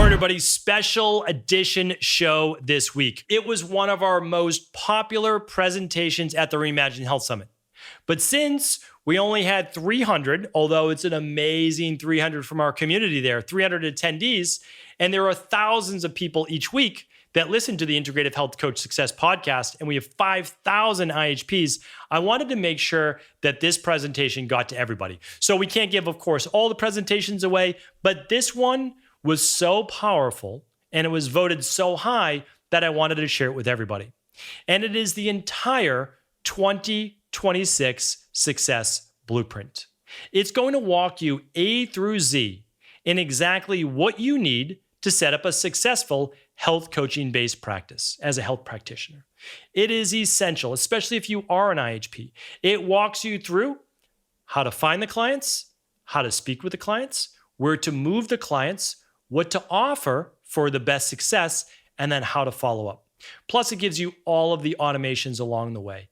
Everybody, special edition show this week. It was one of our most popular presentations at the Reimagine Health Summit. But since we only had 300, although it's an amazing 300 from our community there, 300 attendees, and there are thousands of people each week that listen to the Integrative Health Coach Success podcast, and we have 5,000 IHPs, I wanted to make sure that this presentation got to everybody. So we can't give, of course, all the presentations away, but this one was so powerful and it was voted so high that I wanted to share it with everybody. And it is the entire 2026 Success Blueprint. It's going to walk you A through Z in exactly what you need to set up a successful health coaching-based practice as a health practitioner. It is essential, especially if you are an IHP. It walks you through how to find the clients, how to speak with the clients, where to move the clients, what to offer for the best success, and then how to follow up. Plus, it gives you all of the automations along the way.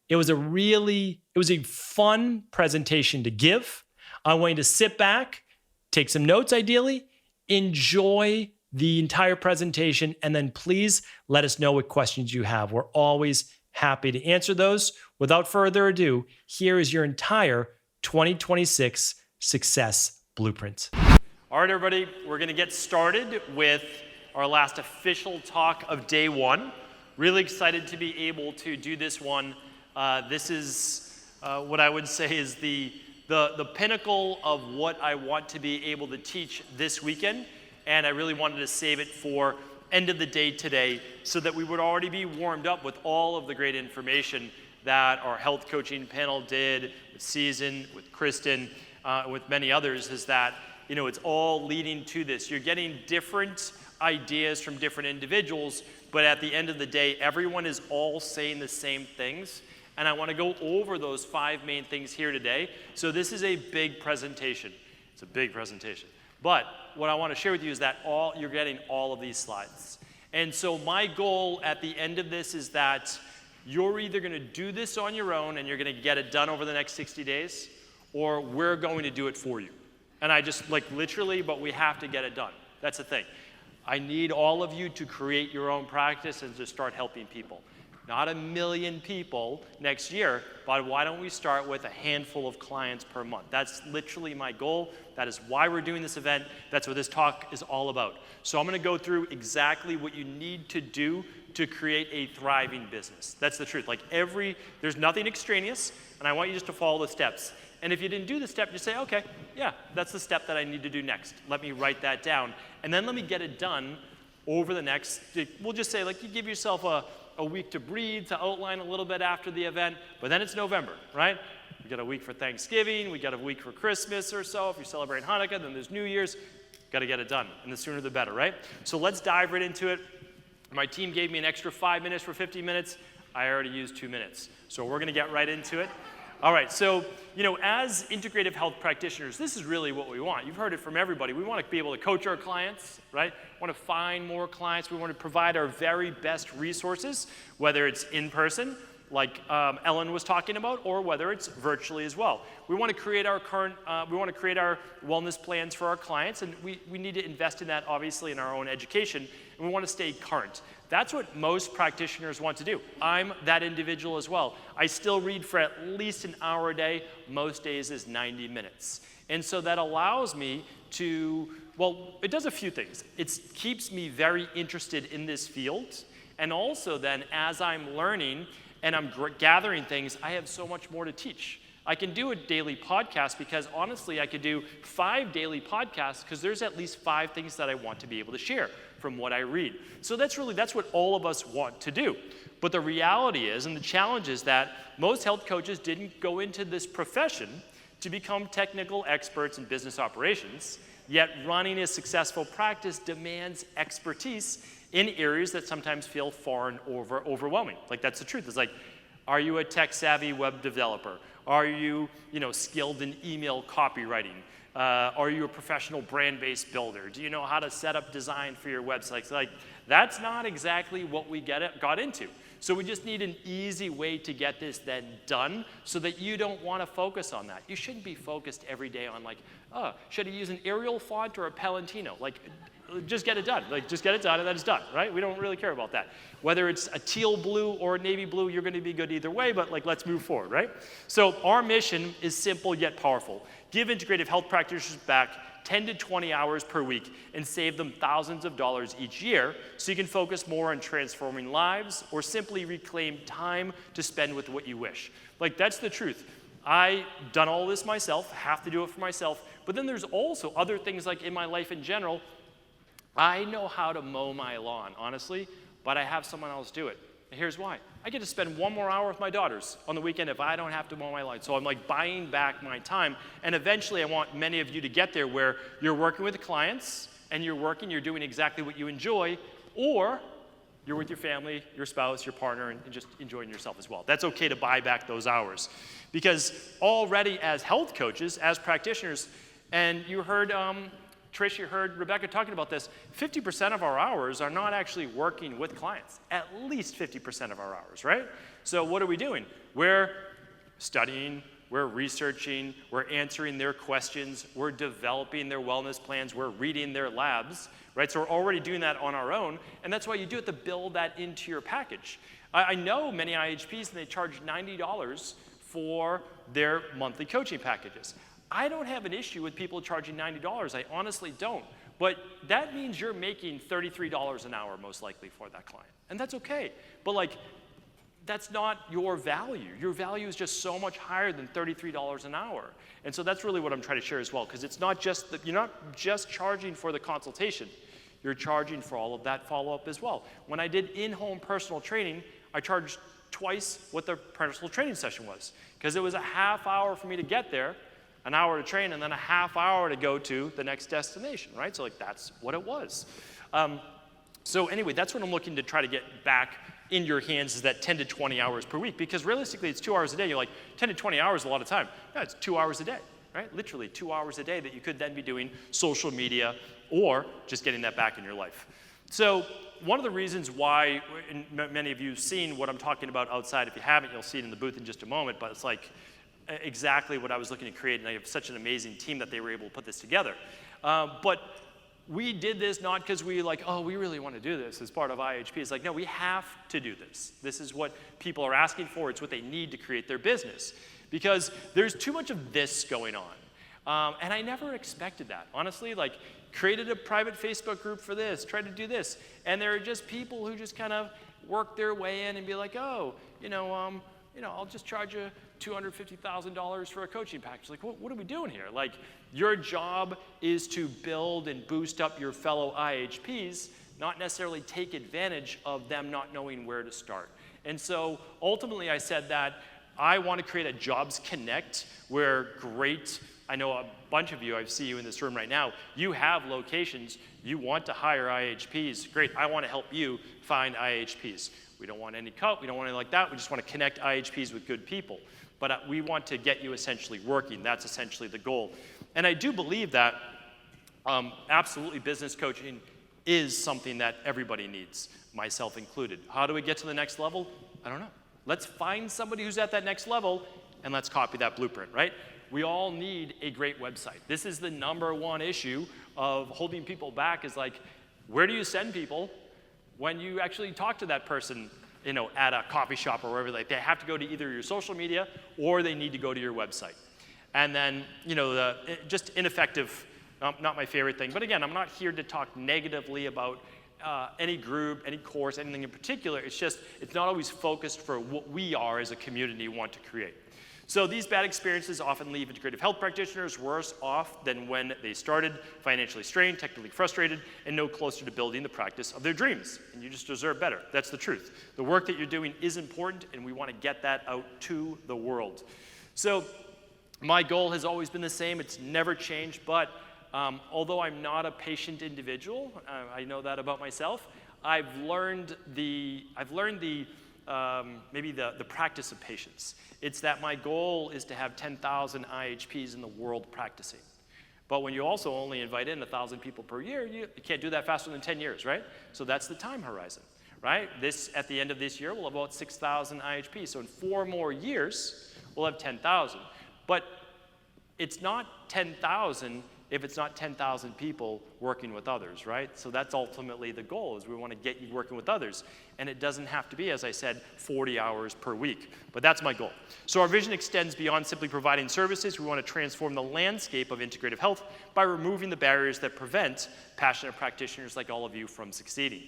It was a fun presentation to give. I want you to sit back, take some notes ideally, enjoy the entire presentation, and then please let us know what questions you have. We're always happy to answer those. Without further ado, here is your entire 2026 Success Blueprint. All right, everybody, we're going to get started with our last official talk of day one. Really excited to be able to do this one. This is what I would say is the pinnacle of what I want to be able to teach this weekend. And I really wanted to save it for end of the day today so that we would already be warmed up with all of the great information that our health coaching panel did with Season, with Kristen, with many others, is that it's all leading to this. You're getting different ideas from different individuals, but at the end of the day, everyone is all saying the same things. And I want to go over those 5 main things here today. So this is a big presentation. It's a big presentation. But what I want to share with you is that you're getting all of these slides. And so my goal at the end of this is that you're either going to do this on your own and you're going to get it done over the next 60 days, or we're going to do it for you. And I just literally, but we have to get it done. That's the thing. I need all of you to create your own practice and to start helping people. Not 1 million people next year, but why don't we start with a handful of clients per month? That's literally my goal. That is why we're doing this event. That's what this talk is all about. So I'm going to go through exactly what you need to do to create a thriving business. That's the truth. There's nothing extraneous, and I want you just to follow the steps. And if you didn't do the step, just say, okay, yeah, that's the step that I need to do next. Let me write that down. And then let me get it done over the next, we'll just say, you give yourself a week to breathe, to outline a little bit after the event, but then it's November, right? We got a week for Thanksgiving, we got a week for Christmas or so. If you're celebrating Hanukkah, then there's New Year's. Got to get it done, and the sooner the better, right? So let's dive right into it. My team gave me an extra 5 minutes for 50 minutes. I already used 2 minutes. So we're going to get right into it. All right, so, as integrative health practitioners, this is really what we want. You've heard it from everybody. We want to be able to coach our clients, right? We want to find more clients. We want to provide our very best resources, whether it's in person, like Ellen was talking about, or whether it's virtually as well. We want to create our wellness plans for our clients, and we need to invest in that, obviously, in our own education, and we want to stay current. That's what most practitioners want to do. I'm that individual as well. I still read for at least an hour a day. Most days is 90 minutes. And so that allows me to, it does a few things. It keeps me very interested in this field. And also then, as I'm learning and I'm gathering things, I have so much more to teach. I can do a daily podcast because honestly, I could do 5 daily podcasts because there's at least 5 things that I want to be able to share from what I read. So that's what all of us want to do. But the reality is, and the challenge is that most health coaches didn't go into this profession to become technical experts in business operations, yet running a successful practice demands expertise in areas that sometimes feel foreign or overwhelming. That's the truth. It's are you a tech-savvy web developer? Are you, skilled in email copywriting? Are you a professional brand-based builder? Do you know how to set up design for your website? That's not exactly what we got into. So we just need an easy way to get this then done so that you don't want to focus on that. You shouldn't be focused every day on should I use an Arial font or a Palantino? just get it done. Like, just get it done and then it's done, right? We don't really care about that. Whether it's a teal blue or a navy blue, you're going to be good either way, but like, let's move forward, right? So our mission is simple yet powerful. Give integrative health practitioners back 10 to 20 hours per week and save them thousands of dollars each year so you can focus more on transforming lives or simply reclaim time to spend with what you wish. Like, that's the truth. I've done all this myself, have to do it for myself, but then there's also other things like in my life in general. I know how to mow my lawn, honestly, but I have someone else do it. And here's why. I get to spend one more hour with my daughters on the weekend if I don't have to mow my lawn. So I'm like buying back my time. And eventually I want many of you to get there where you're working with clients and you're doing exactly what you enjoy, or you're with your family, your spouse, your partner, and just enjoying yourself as well. That's okay to buy back those hours. Because already as health coaches, as practitioners, and you heard Trish, you heard Rebecca talking about this, 50% of our hours are not actually working with clients. At least 50% of our hours, right? So what are we doing? We're studying, we're researching, we're answering their questions, we're developing their wellness plans, we're reading their labs, right? So we're already doing that on our own, and that's why you do have to build that into your package. I know many IHPs, and they charge $90 for their monthly coaching packages. I don't have an issue with people charging $90. I honestly don't. But that means you're making $33 an hour most likely for that client. And that's okay. But like, that's not your value. Your value is just so much higher than $33 an hour. And so that's really what I'm trying to share as well, because it's not just you're not just charging for the consultation. You're charging for all of that follow-up as well. When I did in-home personal training, I charged twice what the personal training session was, because it was a half hour for me to get there, an hour to train, and then a half hour to go to the next destination, right? So like, that's what it was. So anyway, that's what I'm looking to try to get back in your hands, is that 10 to 20 hours per week, because realistically it's 2 hours a day. You're like, 10 to 20 hours is a lot of time. Yeah, it's 2 hours a day, right? Literally 2 hours a day that you could then be doing social media or just getting that back in your life. So one of the reasons why, and many of you have seen what I'm talking about outside. If you haven't, you'll see it in the booth in just a moment, but it's like exactly what I was looking to create, and I have such an amazing team that they were able to put this together. But we did this not because we like, oh, we really want to do this as part of IHP. It's like, no, we have to do this. This is what people are asking for. It's what they need to create their business. Because there's too much of this going on. And I never expected that. Honestly, like, created a private Facebook group for this, tried to do this. And there are just people who just kind of work their way in and be like, oh, I'll just charge you $250,000 for a coaching package. Like, what are we doing here? Like, your job is to build and boost up your fellow IHPs, not necessarily take advantage of them not knowing where to start. And so ultimately I said that I want to create a Jobs Connect where I know a bunch of you, I see you in this room right now, you have locations, you want to hire IHPs. Great, I want to help you find IHPs. We don't want any cut, we don't want anything like that, we just want to connect IHPs with good people. But we want to get you essentially working. That's essentially the goal. And I do believe that absolutely business coaching is something that everybody needs, myself included. How do we get to the next level? I don't know. Let's find somebody who's at that next level and let's copy that blueprint, right? We all need a great website. This is the #1 issue of holding people back, is like, where do you send people when you actually talk to that person, at a coffee shop or wherever? Like, they have to go to either your social media or they need to go to your website. And then, just ineffective, not my favorite thing. But again, I'm not here to talk negatively about any group, any course, anything in particular. It's just, it's not always focused for what we are as a community want to create. So these bad experiences often leave integrative health practitioners worse off than when they started, financially strained, technically frustrated, and no closer to building the practice of their dreams. And you just deserve better. That's the truth. The work that you're doing is important, and we want to get that out to the world. So my goal has always been the same. It's never changed, but although I'm not a patient individual, I know that about myself, I've learned the practice of patience. It's that my goal is to have 10,000 IHPs in the world practicing. But when you also only invite in 1,000 people per year, you can't do that faster than 10 years, right? So that's the time horizon, right? At the end of this year, we'll have about 6,000 IHPs. So in 4 more years, we'll have 10,000. But it's not 10,000 if it's not 10,000 people working with others, right? So that's ultimately the goal, is we want to get you working with others. And it doesn't have to be, as I said, 40 hours per week. But that's my goal. So our vision extends beyond simply providing services. We want to transform the landscape of integrative health by removing the barriers that prevent passionate practitioners like all of you from succeeding.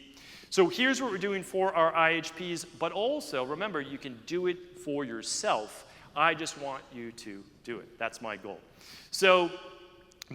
So here's what we're doing for our IHPs, but also, remember, you can do it for yourself. I just want you to do it. That's my goal. So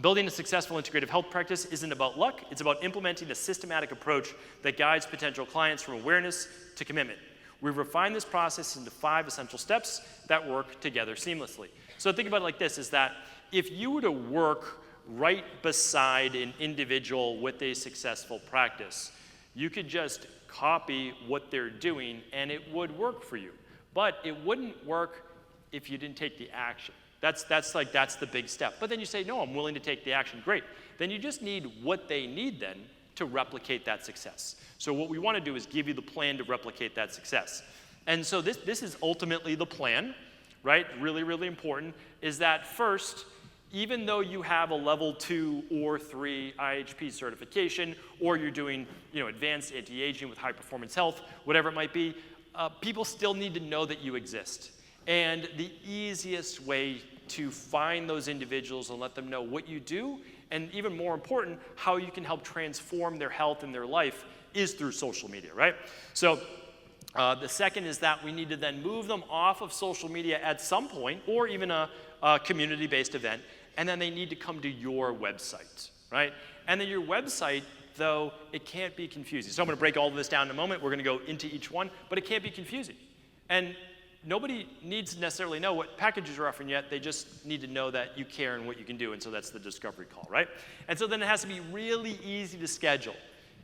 building a successful integrative health practice isn't about luck. It's about implementing a systematic approach that guides potential clients from awareness to commitment. We've refined this process into 5 essential steps that work together seamlessly. So think about it like this, is that if you were to work right beside an individual with a successful practice, you could just copy what they're doing and it would work for you. But it wouldn't work if you didn't take the action. That's the big step. But then you say, no, I'm willing to take the action. Great. Then you just need what they need then to replicate that success. So what we want to do is give you the plan to replicate that success. And so this is ultimately the plan, right? Really, really important, is that first, even though you have a level 2 or 3 IHP certification, or you're doing advanced anti-aging with high performance health, whatever it might be, people still need to know that you exist. And the easiest way to find those individuals and let them know what you do, and even more important, how you can help transform their health and their life, is through social media, right? So the second is that we need to then move them off of social media at some point, or even a community-based event, and then they need to come to your website, right? And then your website, though, it can't be confusing. So I'm going to break all of this down in a moment. We're going to go into each one, but it can't be confusing. And nobody needs to necessarily know what packages you're offering yet. They just need to know that you care and what you can do, and so that's the discovery call, right? And so then it has to be really easy to schedule.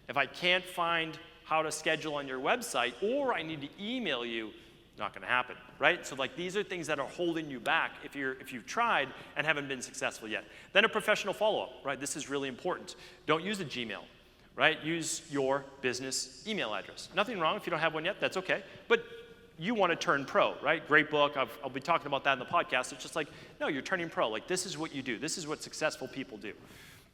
If I can't find how to schedule on your website, or I need to email you, not going to happen, right? So these are things that are holding you back if you've tried and haven't been successful yet. Then a professional follow-up, right? This is really important. Don't use a Gmail, right? Use your business email address. Nothing wrong if you don't have one yet, that's okay. But you want to turn pro, right? Great book. I'll be talking about that in the podcast. It's just no, you're turning pro. This is what you do. This is what successful people do.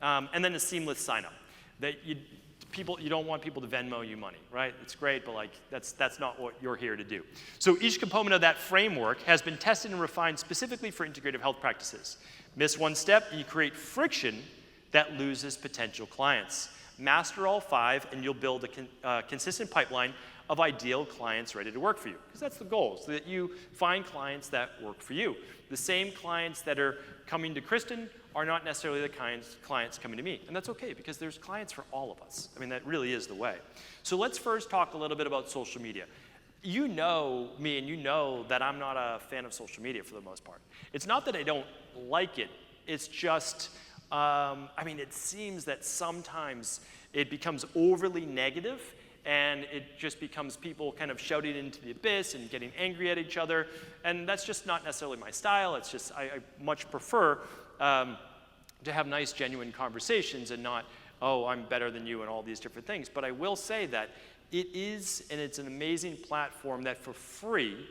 And then a seamless sign-up. That you don't want people to Venmo you money, right? It's great, but that's not what you're here to do. So each component of that framework has been tested and refined specifically for integrative health practices. Miss one step, you create friction that loses potential clients. Master all 5, and you'll build a consistent pipeline of ideal clients ready to work for you. Because that's the goal, so that you find clients that work for you. The same clients that are coming to Kristen are not necessarily the clients coming to me. And that's okay, because there's clients for all of us. I mean, that really is the way. So let's first talk a little bit about social media. You know me, and you know that I'm not a fan of social media for the most part. It's not that I don't like it. It's just, it seems that sometimes it becomes overly negative, and it just becomes people kind of shouting into the abyss and getting angry at each other. And that's just not necessarily my style. It's just, I much prefer to have nice, genuine conversations and not, oh, I'm better than you and all these different things. But I will say that it is, and it's an amazing platform that for free,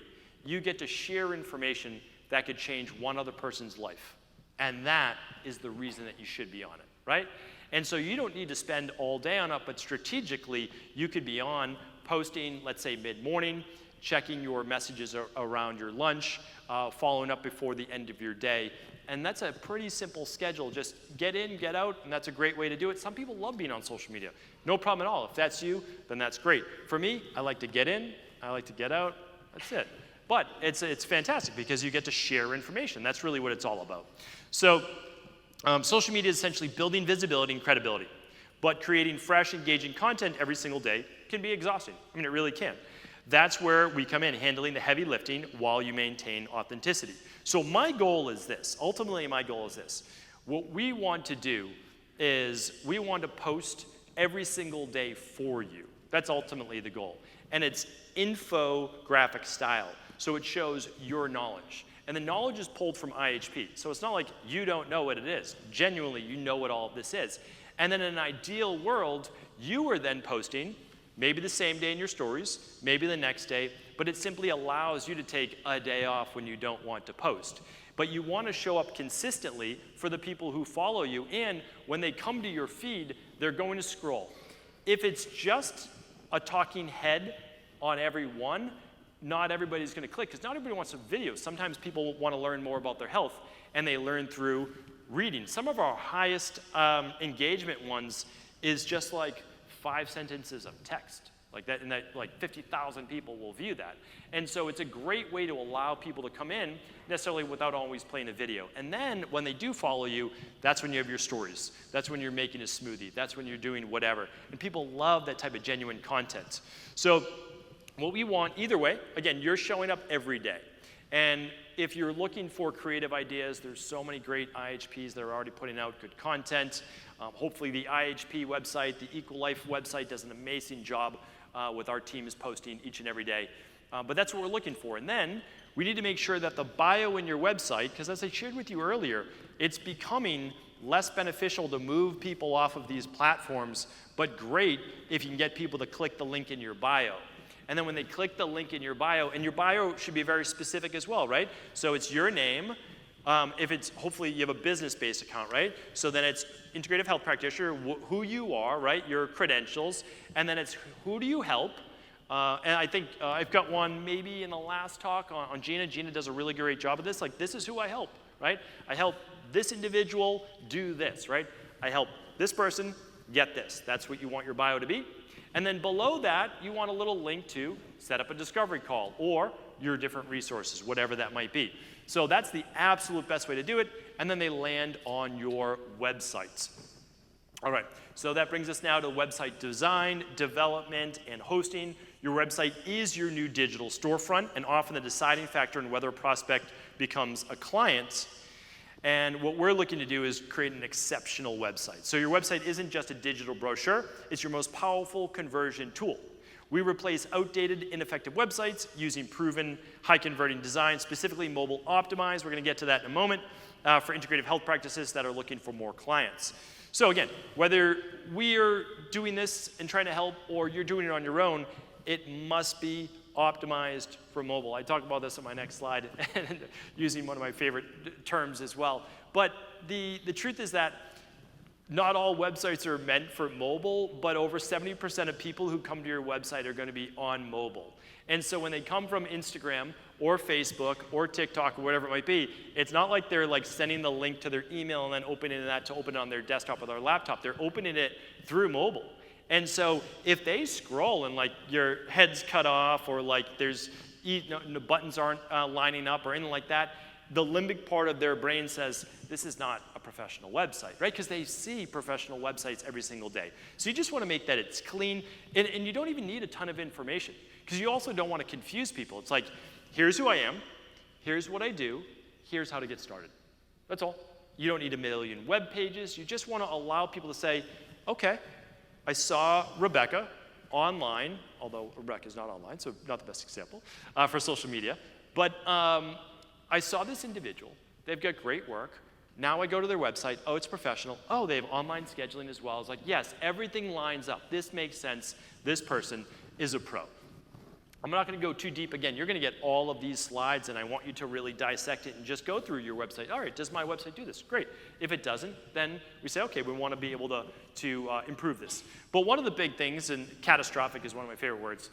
you get to share information that could change one other person's life. And that is the reason that you should be on it, right? And so you don't need to spend all day on it, but strategically, you could be on posting, let's say, mid-morning, checking your messages around your lunch, following up before the end of your day. And that's a pretty simple schedule. Just get in, get out, and that's a great way to do it. Some people love being on social media. No problem at all. If that's you, then that's great. For me, I like to get in, I like to get out, that's it. But it's fantastic because you get to share information. That's really what it's all about. So social media is essentially building visibility and credibility. But creating fresh, engaging content every single day can be exhausting. I mean, it really can. That's where we come in, handling the heavy lifting while you maintain authenticity. So my goal is this. Ultimately, my goal is this. What we want to do is we want to post every single day for you. That's ultimately the goal. And it's infographic style. So it shows your knowledge. And the knowledge is pulled from IHP. So it's not like you don't know what it is. Genuinely, you know what all of this is. And then in an ideal world, you are then posting maybe the same day in your stories, maybe the next day, but it simply allows you to take a day off when you don't want to post. but you want to show up consistently for the people who follow you, and when they come to your feed, they're going to scroll. If it's just a talking head on every one, not everybody's going to click, because not everybody wants a video. Sometimes people want to learn more about their health, and they learn through reading. Some of our highest engagement ones is just like 5 sentences of text. Like that, and that like 50,000 people will view that. And so it's a great way to allow people to come in, necessarily without always playing a video. And then when they do follow you, that's when you have your stories. That's when you're making a smoothie. That's when you're doing whatever. And people love that type of genuine content. So what we want, either way, again, you're showing up every day. And if you're looking for creative ideas, there's so many great IHPs that are already putting out good content. Hopefully the IHP website, the Equal Life website does an amazing job with our teams posting each and every day. But that's what we're looking for. And then we need to make sure that the bio in your website, because as I shared with you earlier, it's becoming less beneficial to move people off of these platforms, but great if you can get people to click the link in your bio. And then when they click the link in your bio, and your bio should be very specific as well, right? So it's your name. If it's, hopefully you have a business-based account, right? So then it's Integrative Health Practitioner, who you are, right? Your credentials. And then it's who do you help? And I think I've got one maybe in the last talk on Gina. Gina does a really great job of this. Like, this is who I help, right? I help this individual do this, right? I help this person get this. That's what you want your bio to be. And then below that, you want a little link to set up a discovery call or your different resources, whatever that might be. So that's the absolute best way to do it, and then they land on your websites. All right, so that brings us now to website design, development, and hosting. Your website is your new digital storefront, and often the deciding factor in whether a prospect becomes a client. And what we're looking to do is create an exceptional website. So your website isn't just a digital brochure, it's your most powerful conversion tool. We replace outdated, ineffective websites using proven, high-converting design, specifically mobile optimized. We're going to get to that in a moment for integrative health practices that are looking for more clients. So again, whether we're doing this and trying to help or you're doing it on your own, it must be optimized for mobile. I talk about this on my next slide, and using one of my favorite terms as well. But the truth is that not all websites are meant for mobile, but over 70% of people who come to your website are going to be on mobile. And so when they come from Instagram or Facebook or TikTok or whatever it might be, it's not like they're like sending the link to their email and then opening that to open it on their desktop or their laptop. They're opening it through mobile. And so if they scroll and like your head's cut off or like there's the buttons aren't lining up or anything like that, the limbic part of their brain says, this is not a professional website, right? Because they see professional websites every single day. So you just want to make that it's clean, and you don't even need a ton of information, because you also don't want to confuse people. It's like, here's who I am, here's what I do, here's how to get started. That's all. You don't need a million web pages. You just want to allow people to say, okay, I saw Rebecca online, although Rebecca's not online, so not the best example for social media, but I saw this individual. They've got great work. Now I go to their website. Oh, it's professional. Oh, they have online scheduling as well. It's like, yes, everything lines up. This makes sense. This person is a pro. I'm not going to go too deep. Again, you're going to get all of these slides, and I want you to really dissect it and just go through your website. All right, does my website do this? Great. If it doesn't, then we say, okay, we want to be able to improve this. But one of the big things, and catastrophic is one of my favorite words,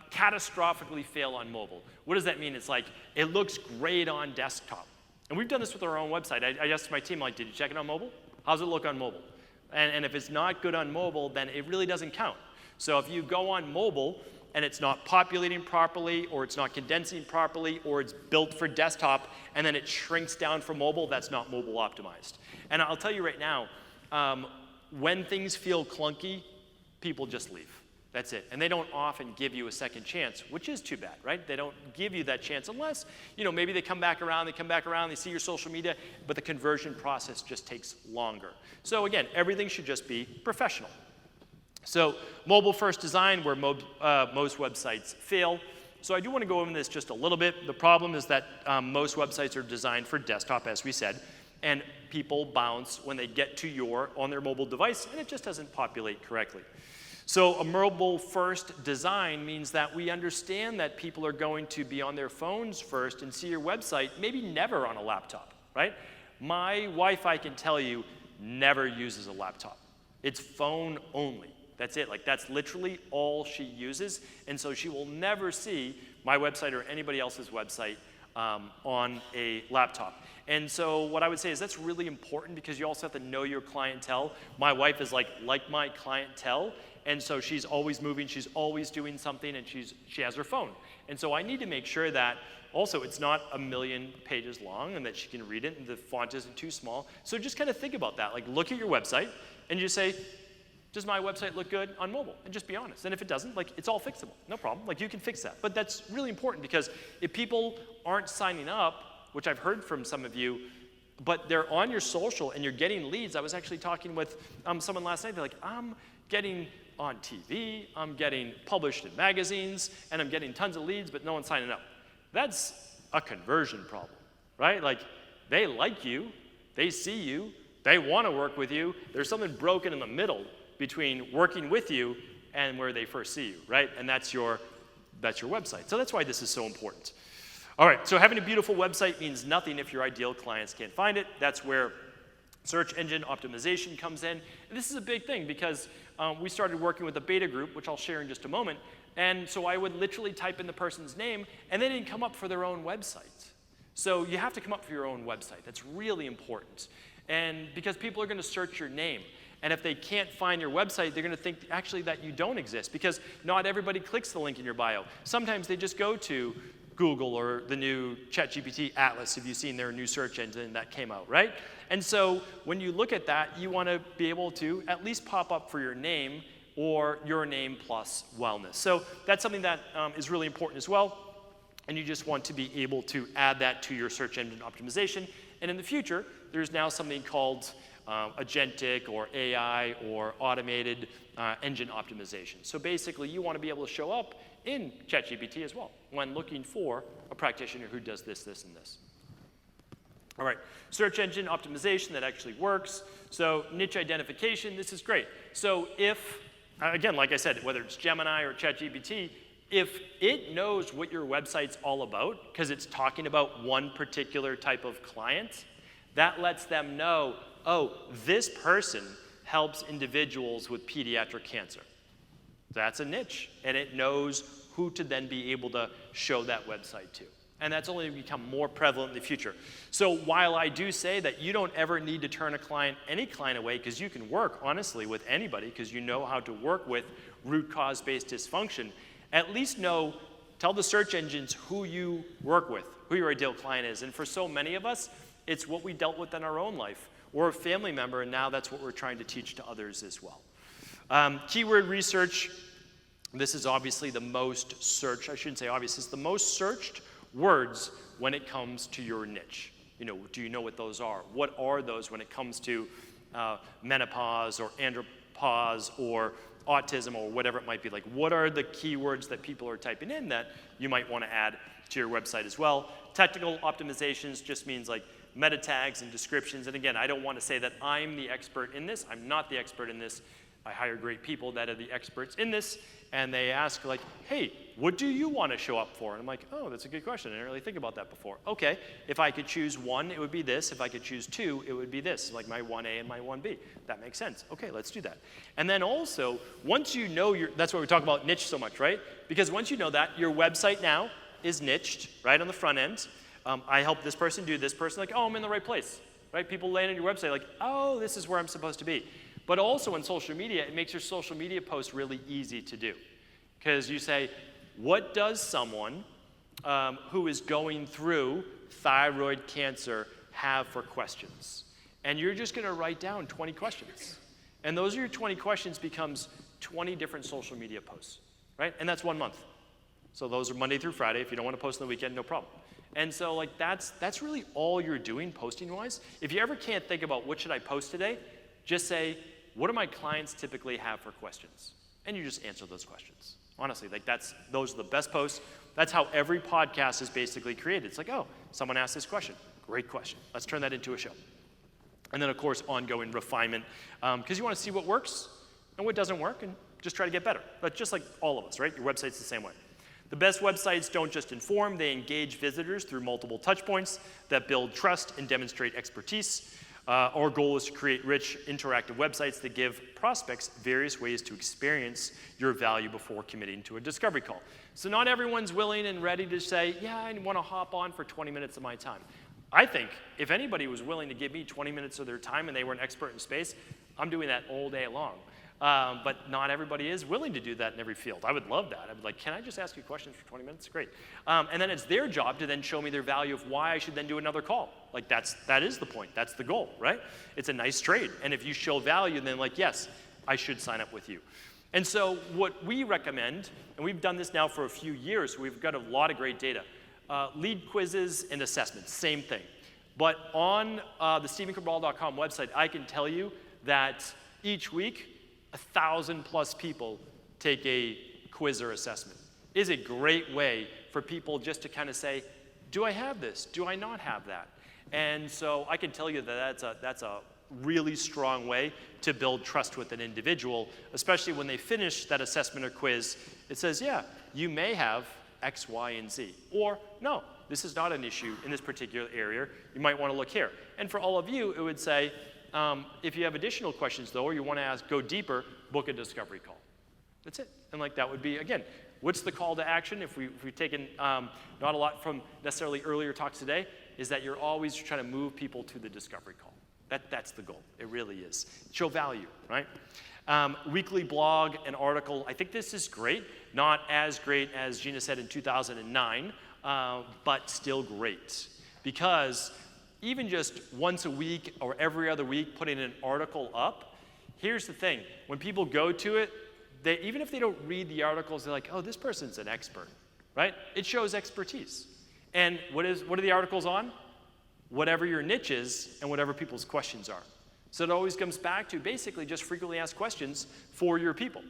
catastrophically fail on mobile. What does that mean? It's like, it looks great on desktop. And we've done this with our own website. I asked my team, like, did you check it on mobile? How's it look on mobile? And if it's not good on mobile, then it really doesn't count. So if you go on mobile and it's not populating properly, or it's not condensing properly, or it's built for desktop, and then it shrinks down for mobile, that's not mobile optimized. And I'll tell you right now, when things feel clunky, people just leave. That's it. And they don't often give you a second chance, which is too bad, right? They don't give you that chance unless, maybe they come back around, they see your social media, but the conversion process just takes longer. So again, everything should just be professional. So mobile-first design, where most websites fail. So I do want to go over this just a little bit. The problem is that most websites are designed for desktop, as we said, and people bounce when they get to on their mobile device, and it just doesn't populate correctly. So a mobile-first design means that we understand that people are going to be on their phones first and see your website, maybe never on a laptop, right? My wife, I can tell you, never uses a laptop. It's phone only. That's it. Like, that's literally all she uses. And so she will never see my website or anybody else's website on a laptop. And so what I would say is that's really important because you also have to know your clientele. My wife is like my clientele. And so she's always moving, she's always doing something, and she has her phone. And so I need to make sure that also it's not a million pages long and that she can read it and the font isn't too small. So just kind of think about that. Like, look at your website and you say, does my website look good on mobile? And just be honest. And if it doesn't, like, it's all fixable. No problem. Like, you can fix that. But that's really important because if people aren't signing up, which I've heard from some of you, but they're on your social and you're getting leads. I was actually talking with someone last night. They're like, I'm getting on TV, I'm getting published in magazines, and I'm getting tons of leads, but no one's signing up. That's a conversion problem, right? Like, they like you, they see you, they want to work with you. There's something broken in the middle between working with you and where they first see you, right? And that's your website. So that's why this is so important. All right, so having a beautiful website means nothing if your ideal clients can't find it. That's where search engine optimization comes in. And this is a big thing because we started working with a beta group, which I'll share in just a moment. And so I would literally type in the person's name, and they didn't come up for their own website. So you have to come up for your own website. That's really important. And because people are going to search your name. And if they can't find your website, they're going to think actually that you don't exist because not everybody clicks the link in your bio. Sometimes they just go to Google or the new ChatGPT Atlas, if you've seen their new search engine that came out, right? And so when you look at that, you want to be able to at least pop up for your name or your name plus wellness. So that's something that is really important as well. And you just want to be able to add that to your search engine optimization. And in the future, there's now something called agentic or AI or automated engine optimization. So basically, you want to be able to show up in ChatGPT as well when looking for a practitioner who does this, this, and this. All right, search engine optimization that actually works. So niche identification, this is great. So if, again, like I said, whether it's Gemini or ChatGPT, if it knows what your website's all about, because it's talking about one particular type of client, that lets them know, oh, this person helps individuals with pediatric cancer. That's a niche, and it knows who to then be able to show that website to. And that's only going to become more prevalent in the future. So while I do say that you don't ever need to turn any client away, because you can work, honestly, with anybody, because you know how to work with root cause-based dysfunction, at least tell the search engines who you work with, who your ideal client is. And for so many of us, it's what we dealt with in our own life, or a family member, and now that's what we're trying to teach to others as well. Keyword research. This is obviously the most searched, I shouldn't say obvious, it's the most searched words when it comes to your niche. Do you know what those are? What are those when it comes to menopause or andropause or autism or whatever it might be? Like, what are the keywords that people are typing in that you might want to add to your website as well? Technical optimizations just means like meta tags and descriptions. And again, I don't want to say that I'm the expert in this. I'm not the expert in this. I hire great people that are the experts in this, and they ask like, hey, what do you want to show up for? And I'm like, oh, that's a good question. I didn't really think about that before. Okay, if I could choose one, it would be this. If I could choose two, it would be this, like my 1A and my 1B. That makes sense. Okay, let's do that. And then also, once you know that's why we talk about niche so much, right? Because once you know that, your website now is niched, right, on the front end. I help this person do this person, like, oh, I'm in the right place, right? People land on your website like, oh, this is where I'm supposed to be. But also in social media, it makes your social media posts really easy to do. Because you say, what does someone who is going through thyroid cancer have for questions? And you're just going to write down 20 questions. And those are your 20 questions becomes 20 different social media posts, right? And that's 1 month. So those are Monday through Friday. If you don't want to post on the weekend, no problem. And so like that's really all you're doing posting-wise. If you ever can't think about what should I post today, just say, what do my clients typically have for questions? And you just answer those questions. Honestly, like those are the best posts. That's how every podcast is basically created. It's like, oh, someone asked this question. Great question. Let's turn that into a show. And then, of course, ongoing refinement, because you want to see what works and what doesn't work, and Just try to get better. But just like all of us, right? Your website's the same way. The best websites don't just inform, they engage visitors through multiple touch points that build trust and demonstrate expertise. Our goal is to create rich, interactive websites that give prospects various ways to experience your value before committing to a discovery call. So not everyone's willing and ready to say, yeah, I want to hop on for 20 minutes of my time. I think if anybody was willing to give me 20 minutes of their time and they were an expert in space, I'm doing that all day long. But not everybody is willing to do that in every field. I would love that. I'd be like, can I just ask you questions for 20 minutes? Great. And then it's their job to then show me their value of why I should then do another call. Like that is the point. That's the goal, right? It's a nice trade. And if you show value, then like, yes, I should sign up with you. And so what we recommend, and we've done this now for a few years, so we've got a lot of great data. Lead quizzes and assessments, same thing. But on the StephenCabral.com website, I can tell you that each week, 1,000+ people take a quiz or assessment. It is a great way for people just to kind of say, do I have this? Do I not have that? And so I can tell you that that's a really strong way to build trust with an individual, especially when they finish that assessment or quiz. It says, yeah, you may have X, Y, and Z. Or, no, this is not an issue in this particular area. You might want to look here. And for all of you, it would say, if you have additional questions, though, or you want to go deeper, book a discovery call. That's it. And like that would be, again, what's the call to action? If we've taken not a lot from necessarily earlier talks today, is that you're always trying to move people to the discovery call. That's the goal. It really is. Show value, right? Weekly blog and article. I think this is great. Not as great as Gina said in 2009, but still great. Because even just once a week or every other week putting an article up, here's the thing. When people go to it, even if they don't read the articles, they're like, oh, this person's an expert, right? It shows expertise. And what are the articles on? Whatever your niche is and whatever people's questions are. So it always comes back to basically just frequently asked questions for your people.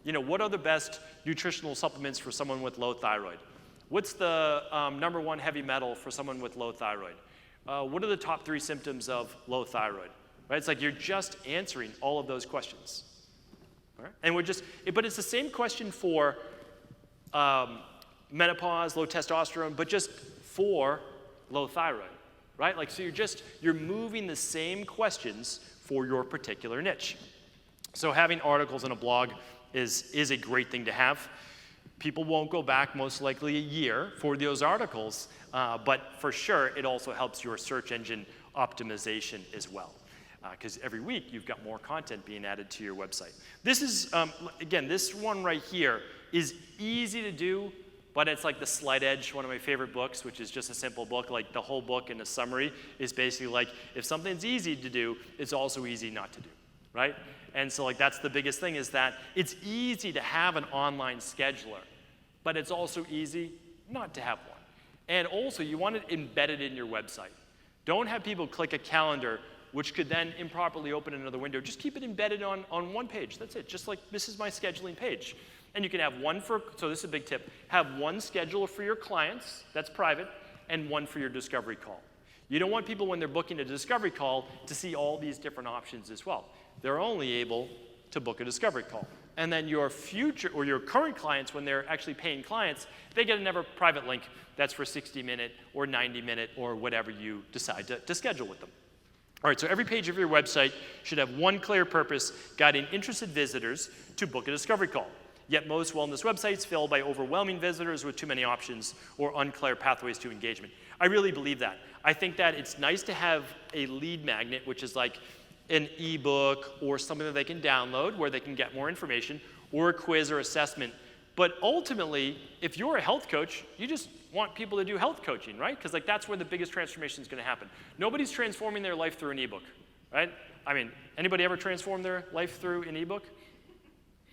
You know, what are the best nutritional supplements for someone with low thyroid? What's the #1 heavy metal for someone with low thyroid? What are the top 3 symptoms of low thyroid? Right? It's like you're just answering all of those questions. All right? And but it's the same question for menopause, low testosterone, but just for low thyroid, right? Like, so you're moving the same questions for your particular niche. So having articles in a blog is a great thing to have. People won't go back most likely a year for those articles, but for sure it also helps your search engine optimization as well. Because every week you've got more content being added to your website. This is, again, this one right here is easy to do, but it's like The Slight Edge, one of my favorite books, which is just a simple book. Like the whole book in a summary is basically like, if something's easy to do, it's also easy not to do, right? And so like that's the biggest thing, is that it's easy to have an online scheduler, but it's also easy not to have one. And also you want it embedded in your website. Don't have people click a calendar, which could then improperly open another window. Just keep it embedded on one page. That's it. Just like this is my scheduling page. And you can have one so this is a big tip, have one scheduler for your clients, that's private, and one for your discovery call. You don't want people when they're booking a discovery call to see all these different options as well. They're only able to book a discovery call. And then your future or your current clients, when they're actually paying clients, they get another private link that's for 60-minute or 90-minute or whatever you decide to schedule with them. All right, so every page of your website should have one clear purpose, guiding interested visitors to book a discovery call. Yet most wellness websites fail by overwhelming visitors with too many options or unclear pathways to engagement. I really believe that. I think that it's nice to have a lead magnet, which is like an ebook or something that they can download where they can get more information, or a quiz or assessment. But ultimately, if you're a health coach, you just want people to do health coaching, right? Because like that's where the biggest transformation is going to happen. Nobody's transforming their life through an ebook, right? I mean, anybody ever transform their life through an ebook?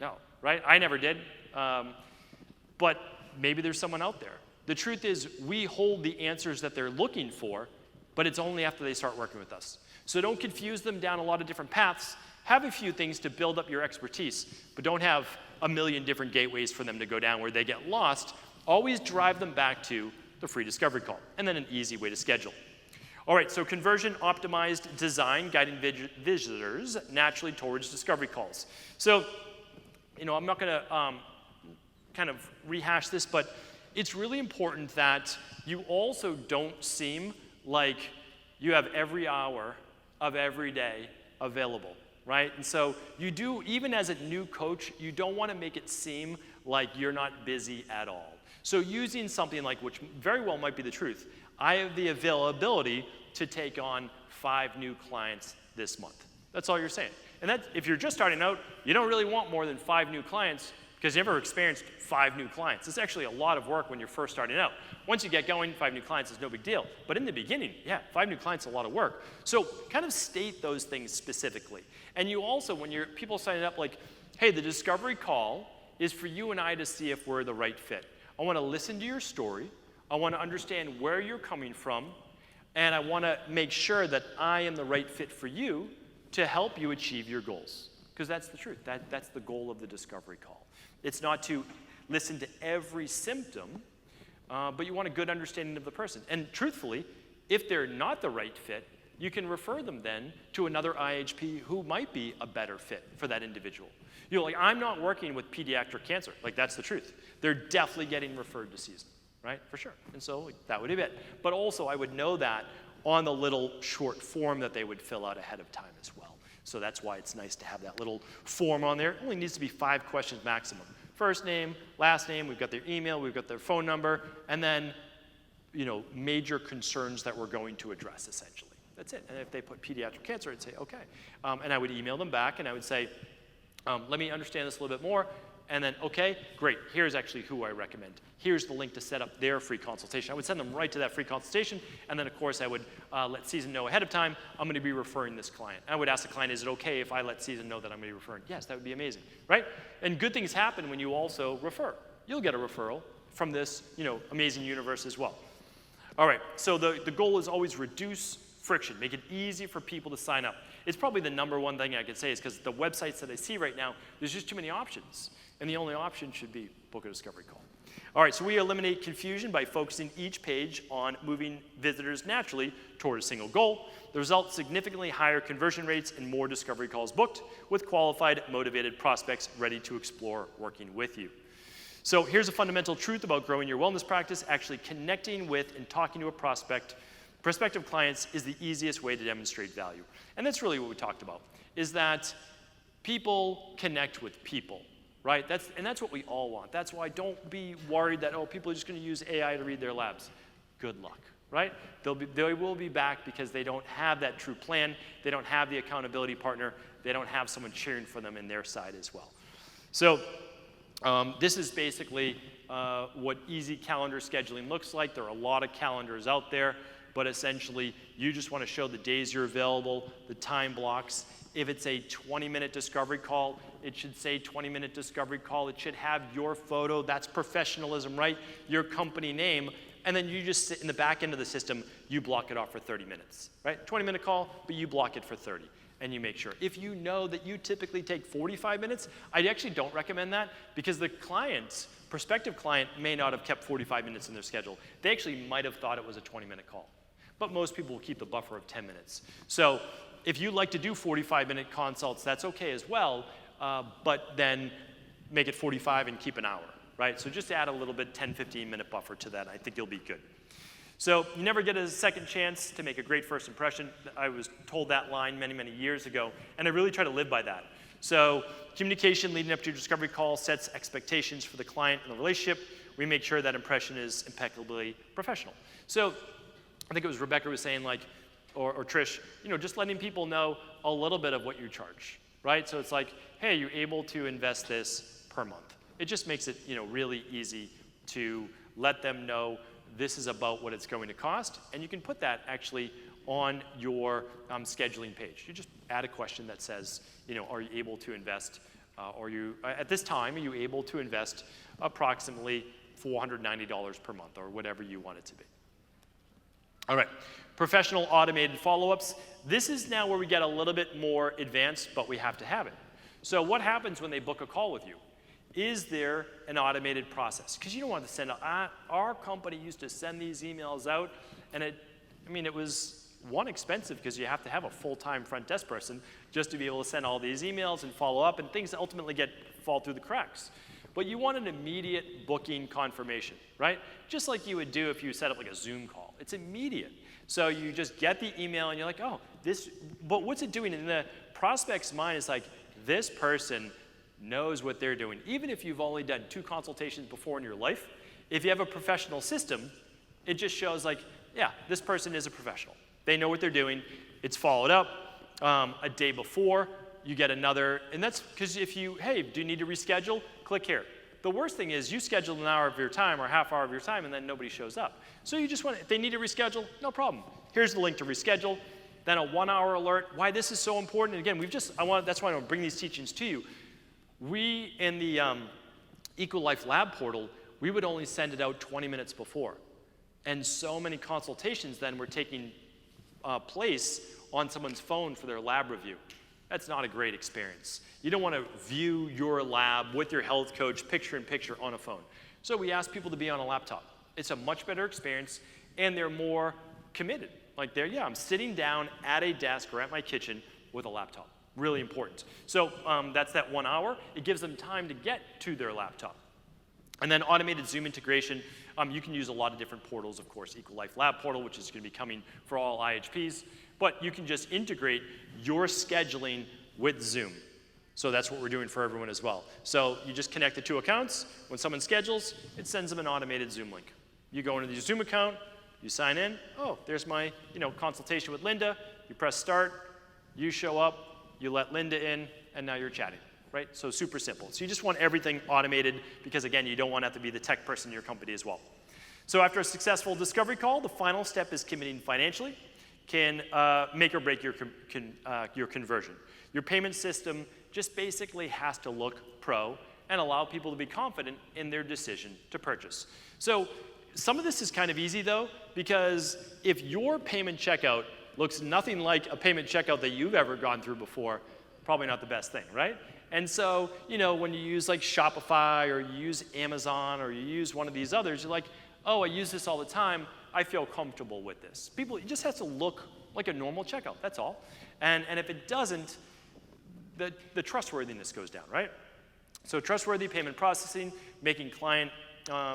No, right? I never did. But maybe there's someone out there. The truth is, we hold the answers that they're looking for, but it's only after they start working with us. So don't confuse them down a lot of different paths. Have a few things to build up your expertise, but don't have a million different gateways for them to go down where they get lost. Always drive them back to the free discovery call, and then an easy way to schedule. All right, so conversion optimized design, guiding visitors naturally towards discovery calls. So I'm not going to kind of rehash this, but it's really important that you also don't seem like you have every hour of every day available, right? And so you do, even as a new coach, you don't want to make it seem like you're not busy at all. So using something like, which very well might be the truth, I have the availability to take on 5 new clients this month. That's all you're saying. And that, if you're just starting out, you don't really want more than 5 new clients because you never experienced 5 new clients. It's actually a lot of work when you're first starting out. Once you get going, 5 new clients is no big deal. But in the beginning, yeah, 5 new clients is a lot of work. So kind of state those things specifically. And you also, when people signing up, like, hey, the discovery call is for you and I to see if we're the right fit. I want to listen to your story. I want to understand where you're coming from. And I want to make sure that I am the right fit for you to help you achieve your goals. Because that's the truth. That's the goal of the discovery call. It's not to listen to every symptom, but you want a good understanding of the person. And truthfully, if they're not the right fit, you can refer them then to another IHP who might be a better fit for that individual. Like, I'm not working with pediatric cancer. Like, that's the truth. They're definitely getting referred to season, right? For sure. And so that would be it. But also, I would know that on the little short form that they would fill out ahead of time as well. So that's why it's nice to have that little form on there. It only needs to be 5 questions maximum. First name, last name, we've got their email, we've got their phone number, and then, major concerns that we're going to address, essentially. That's it. And if they put pediatric cancer, I'd say, okay. And I would email them back, and I would say, let me understand this a little bit more. And then, okay, great. Here's actually who I recommend. Here's the link to set up their free consultation. I would send them right to that free consultation. And then, of course, I would let Season know ahead of time, I'm going to be referring this client. I would ask the client, is it okay if I let Season know that I'm going to be referring? Yes, that would be amazing, right? And good things happen when you also refer. You'll get a referral from this, amazing universe as well. All right, so the goal is always reduce friction, make it easy for people to sign up. It's probably the #1 thing I could say is because the websites that I see right now, there's just too many options. And the only option should be book a discovery call. All right, so we eliminate confusion by focusing each page on moving visitors naturally toward a single goal. The result, significantly higher conversion rates and more discovery calls booked with qualified, motivated prospects ready to explore working with you. So here's a fundamental truth about growing your wellness practice. Actually connecting with and talking to a prospective clients is the easiest way to demonstrate value. And that's really what we talked about, is that people connect with people. Right? That's what we all want. That's why don't be worried that, people are just going to use AI to read their labs. Good luck, right? They will be back because they don't have that true plan. They don't have the accountability partner. They don't have someone cheering for them in their side as well. So this is basically what easy calendar scheduling looks like. There are a lot of calendars out there, but essentially you just want to show the days you're available, the time blocks. If it's a 20-minute discovery call, it should say 20-minute discovery call. It should have your photo. That's professionalism, right? Your company name. And then you just sit in the back end of the system, you block it off for 30 minutes, right? 20-minute call, but you block it for 30. And you make sure. If you know that you typically take 45 minutes, I actually don't recommend that because the prospective client may not have kept 45 minutes in their schedule. They actually might have thought it was a 20-minute call. But most people will keep the buffer of 10 minutes. So if you like to do 45-minute consults, that's okay as well, but then make it 45 and keep an hour, right? So just add a little bit, 10, 15-minute buffer to that. I think you'll be good. So you never get a second chance to make a great first impression. I was told that line many, many years ago, and I really try to live by that. So communication leading up to your discovery call sets expectations for the client and the relationship. We make sure that impression is impeccably professional. So I think it was Rebecca was saying, like, or Trish, just letting people know a little bit of what you charge, right? So it's like, hey, you're able to invest this per month. It just makes it, really easy to let them know this is about what it's going to cost, and you can put that actually on your scheduling page. You just add a question that says, are you able to invest, at this time, are you able to invest approximately $490 per month, or whatever you want it to be. All right, professional automated follow-ups. This is now where we get a little bit more advanced, but we have to have it. So what happens when they book a call with you? Is there an automated process? Because you don't want to send out, our company used to send these emails out, and it was, one, expensive because you have to have a full-time front desk person just to be able to send all these emails and follow up, and things ultimately get fall through the cracks. But you want an immediate booking confirmation, right? Just like you would do if you set up like a Zoom call. It's immediate. So you just get the email and you're like, oh, but what's it doing? In the prospect's mind, it's like, this person knows what they're doing. Even if you've only done 2 consultations before in your life, if you have a professional system, it just shows like, yeah, this person is a professional. They know what they're doing. It's followed up. A day before, you get another, and that's because hey, do you need to reschedule? Click here. The worst thing is you schedule an hour of your time or half hour of your time and then nobody shows up. So you just want, if they need to reschedule, no problem. Here's the link to reschedule. Then a 1-hour alert. Why this is so important, and again, that's why I want to bring these teachings to you. We, in the EcoLife Lab portal, we would only send it out 20 minutes before. And so many consultations then were taking place on someone's phone for their lab review. That's not a great experience. You don't want to view your lab with your health coach picture in picture on a phone. So we ask people to be on a laptop. It's a much better experience, and they're more committed. Like I'm sitting down at a desk or at my kitchen with a laptop. Really important. So that's that 1 hour. It gives them time to get to their laptop. And then automated Zoom integration. You can use a lot of different portals, of course. EcoLife Lab portal, which is going to be coming for all IHPs. But you can just integrate your scheduling with Zoom. So that's what we're doing for everyone as well. So you just connect the 2 accounts. When someone schedules, it sends them an automated Zoom link. You go into your Zoom account, you sign in. Oh, there's my consultation with Linda. You press start, you show up, you let Linda in, and now you're chatting. Right? So super simple. So you just want everything automated because, again, you don't want to have to be the tech person in your company as well. So after a successful discovery call, the final step is committing financially. Can make or break your conversion. Your payment system just basically has to look pro and allow people to be confident in their decision to purchase. So some of this is kind of easy, though, because if your payment checkout looks nothing like a payment checkout that you've ever gone through before, probably not the best thing, right? And so, when you use like Shopify or you use Amazon or you use one of these others, you're like, oh, I use this all the time. I feel comfortable with this. It just has to look like a normal checkout, that's all. And if it doesn't, the trustworthiness goes down, right? So trustworthy payment processing, making client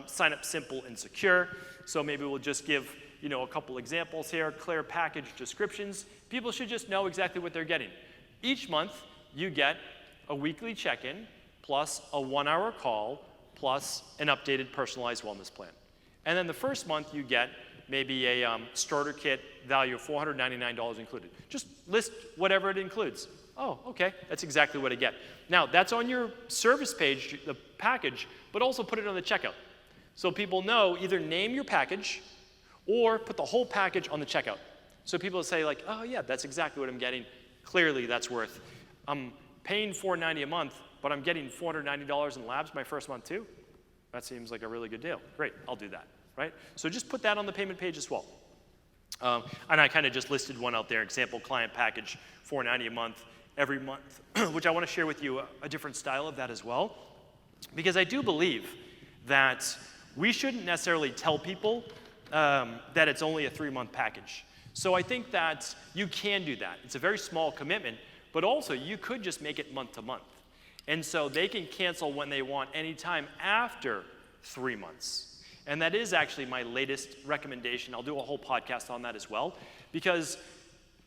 sign up simple and secure. So maybe we'll just give a couple examples here. Clear package descriptions. People should just know exactly what they're getting. Each month, you get a weekly check-in plus a 1-hour call plus an updated personalized wellness plan. And then the first month, you get maybe a starter kit value of $499 included. Just list whatever it includes. Oh, okay, that's exactly what I get. Now, that's on your service page, the package, but also put it on the checkout. So people know, either name your package or put the whole package on the checkout. So people say like, oh yeah, that's exactly what I'm getting. Clearly, that's worth. I'm paying $490 a month, but I'm getting $490 in labs my first month too. That seems like a really good deal. Great, I'll do that, right? So just put that on the payment page as well. And I kind of just listed one out there, example client package, $490 a month, every month, which I want to share with you a different style of that as well. Because I do believe that we shouldn't necessarily tell people that it's only a 3-month package. So I think that you can do that. It's a very small commitment, but also you could just make it month to month. And so they can cancel when they want anytime after 3 months. And that is actually my latest recommendation. I'll do a whole podcast on that as well, because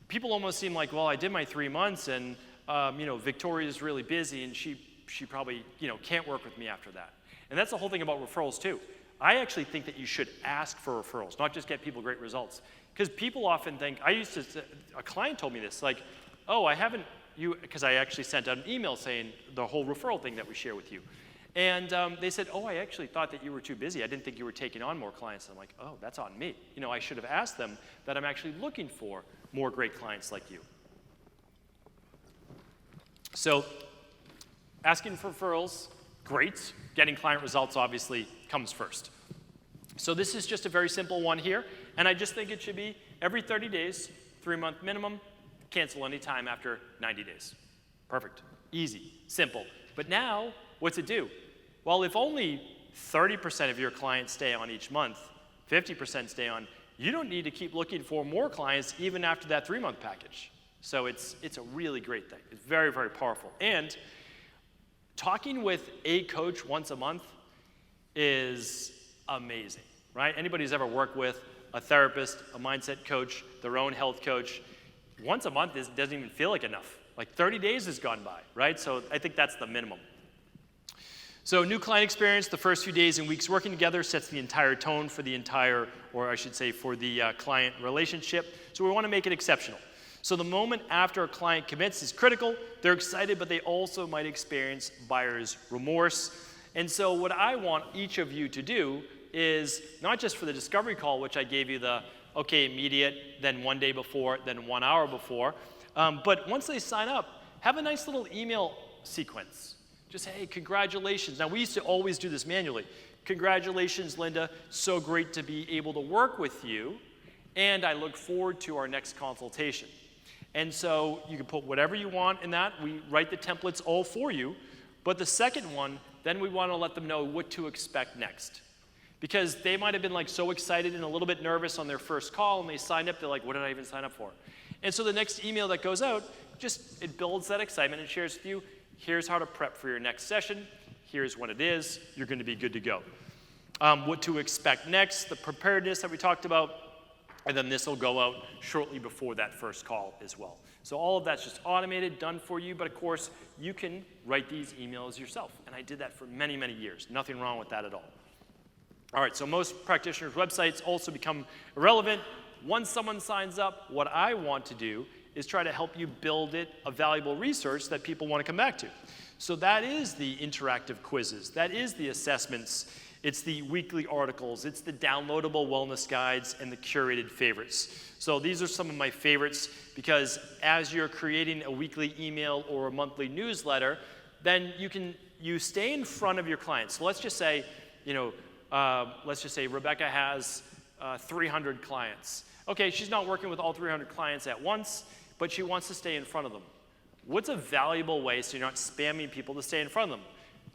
people almost seem like, well, I did my 3 months and Victoria's really busy and she probably can't work with me after that. And that's the whole thing about referrals too. I actually think that you should ask for referrals, not just get people great results. Because people often think, a client told me this, like, oh, because I actually sent out an email saying the whole referral thing that we share with you. And they said, oh, I actually thought that you were too busy. I didn't think you were taking on more clients. I'm like, oh, that's on me. I should have asked them that I'm actually looking for more great clients like you. So asking for referrals, great. Getting client results obviously comes first. So this is just a very simple one here. And I just think it should be every 30 days, 3-month minimum, cancel anytime after 90 days. Perfect. Easy. Simple. But now, what's it do? Well, if only 30% of your clients stay on each month, 50% stay on, you don't need to keep looking for more clients even after that 3-month package. So it's a really great thing. It's very, very powerful. And talking with a coach once a month is amazing, right? Anybody who's ever worked with a therapist, a mindset coach, their own health coach, once a month doesn't even feel like enough. Like 30 days has gone by, right? So I think that's the minimum. So new client experience, the first few days and weeks working together sets the entire tone for the entire, or I should say for the client relationship. So we want to make it exceptional. So the moment after a client commits is critical. They're excited, but they also might experience buyer's remorse. And so what I want each of you to do is not just for the discovery call, which I gave you the, okay, immediate, then 1 day before, then 1 hour before, but once they sign up, have a nice little email sequence. Just, hey, congratulations. Now, we used to always do this manually. Congratulations, Linda. So great to be able to work with you. And I look forward to our next consultation. And so you can put whatever you want in that. We write the templates all for you. But the second one, then we want to let them know what to expect next. Because they might have been like so excited and a little bit nervous on their first call, and they signed up, they're like, what did I even sign up for? And so the next email that goes out, it builds that excitement and shares with you, here's how to prep for your next session, here's when it is, you're going to be good to go. What to expect next, the preparedness that we talked about, and then this will go out shortly before that first call as well. So all of that's just automated, done for you, but of course, you can write these emails yourself. And I did that for many, many years. Nothing wrong with that at all. All right, so most practitioners' websites also become irrelevant. Once someone signs up, what I want to do is try to help you build it a valuable resource that people want to come back to. So that is the interactive quizzes. That is the assessments. It's the weekly articles. It's the downloadable wellness guides and the curated favorites. So these are some of my favorites because as you're creating a weekly email or a monthly newsletter, then you stay in front of your clients. So let's just say, Rebecca has 300 clients. Okay, she's not working with all 300 clients at once, but she wants to stay in front of them. What's a valuable way so you're not spamming people to stay in front of them?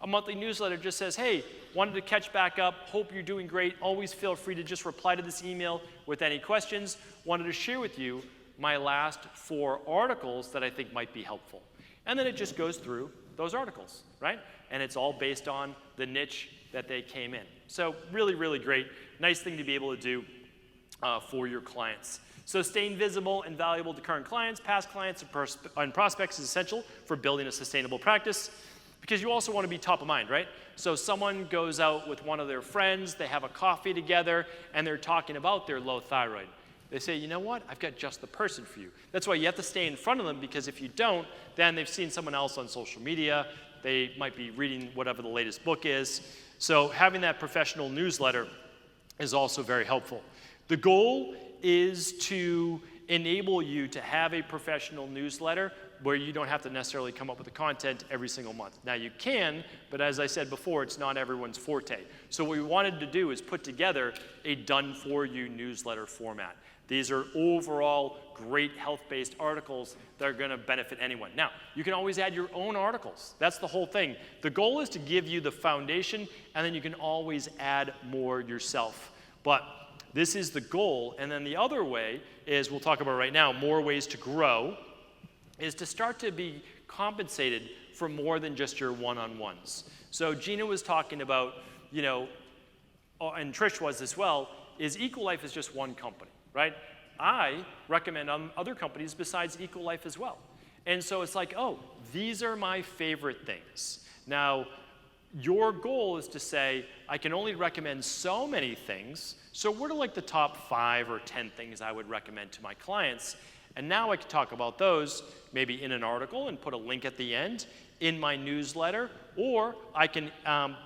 A monthly newsletter just says, hey, wanted to catch back up, hope you're doing great, always feel free to just reply to this email with any questions. Wanted to share with you my last 4 articles that I think might be helpful. And then it just goes through those articles, right? And it's all based on the niche that they came in. So really, really great. Nice thing to be able to do for your clients. So staying visible and valuable to current clients, past clients, and prospects is essential for building a sustainable practice because you also want to be top of mind, right? So someone goes out with one of their friends, they have a coffee together, and they're talking about their low thyroid. They say, you know what? I've got just the person for you. That's why you have to stay in front of them because if you don't, then they've seen someone else on social media. They might be reading whatever the latest book is. So having that professional newsletter is also very helpful. The goal is to enable you to have a professional newsletter where you don't have to necessarily come up with the content every single month. Now you can, but as I said before, it's not everyone's forte. So what we wanted to do is put together a done-for-you newsletter format. These are overall great health-based articles that are going to benefit anyone. Now, you can always add your own articles. That's the whole thing. The goal is to give you the foundation, and then you can always add more yourself. But this is the goal. And then the other way is, we'll talk about right now, more ways to grow, is to start to be compensated for more than just your one-on-ones. So Gina was talking about, and Trish was as well, is Equalife is just one company, right? I recommend other companies besides Equalife as well. And so it's like, oh, these are my favorite things. Now, your goal is to say, I can only recommend so many things, so what are like the top 5 or 10 things I would recommend to my clients? And now I can talk about those maybe in an article and put a link at the end in my newsletter, or I can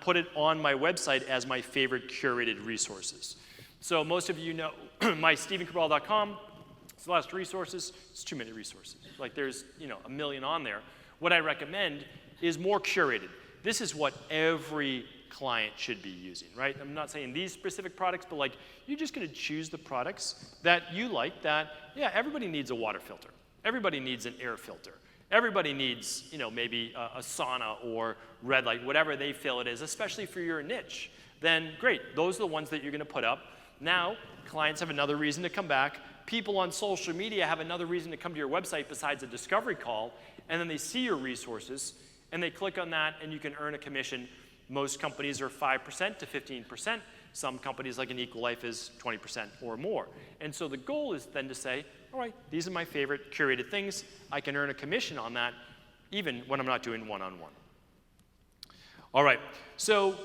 put it on my website as my favorite curated resources. So most of you know my stephencabral.com/resources. It's too many resources. Like there's a million on there. What I recommend is more curated. This is what every client should be using, right? I'm not saying these specific products, but like you're just going to choose the products that you like. That everybody needs a water filter. Everybody needs an air filter. Everybody needs maybe a sauna or red light, whatever they feel it is, especially for your niche. Then great, those are the ones that you're going to put up. Now, clients have another reason to come back. People on social media have another reason to come to your website besides a discovery call, and then they see your resources, and they click on that, and you can earn a commission. Most companies are 5% to 15%. Some companies, like an Equal Life, is 20% or more. And so the goal is then to say, all right, these are my favorite curated things. I can earn a commission on that, even when I'm not doing one-on-one. All right, so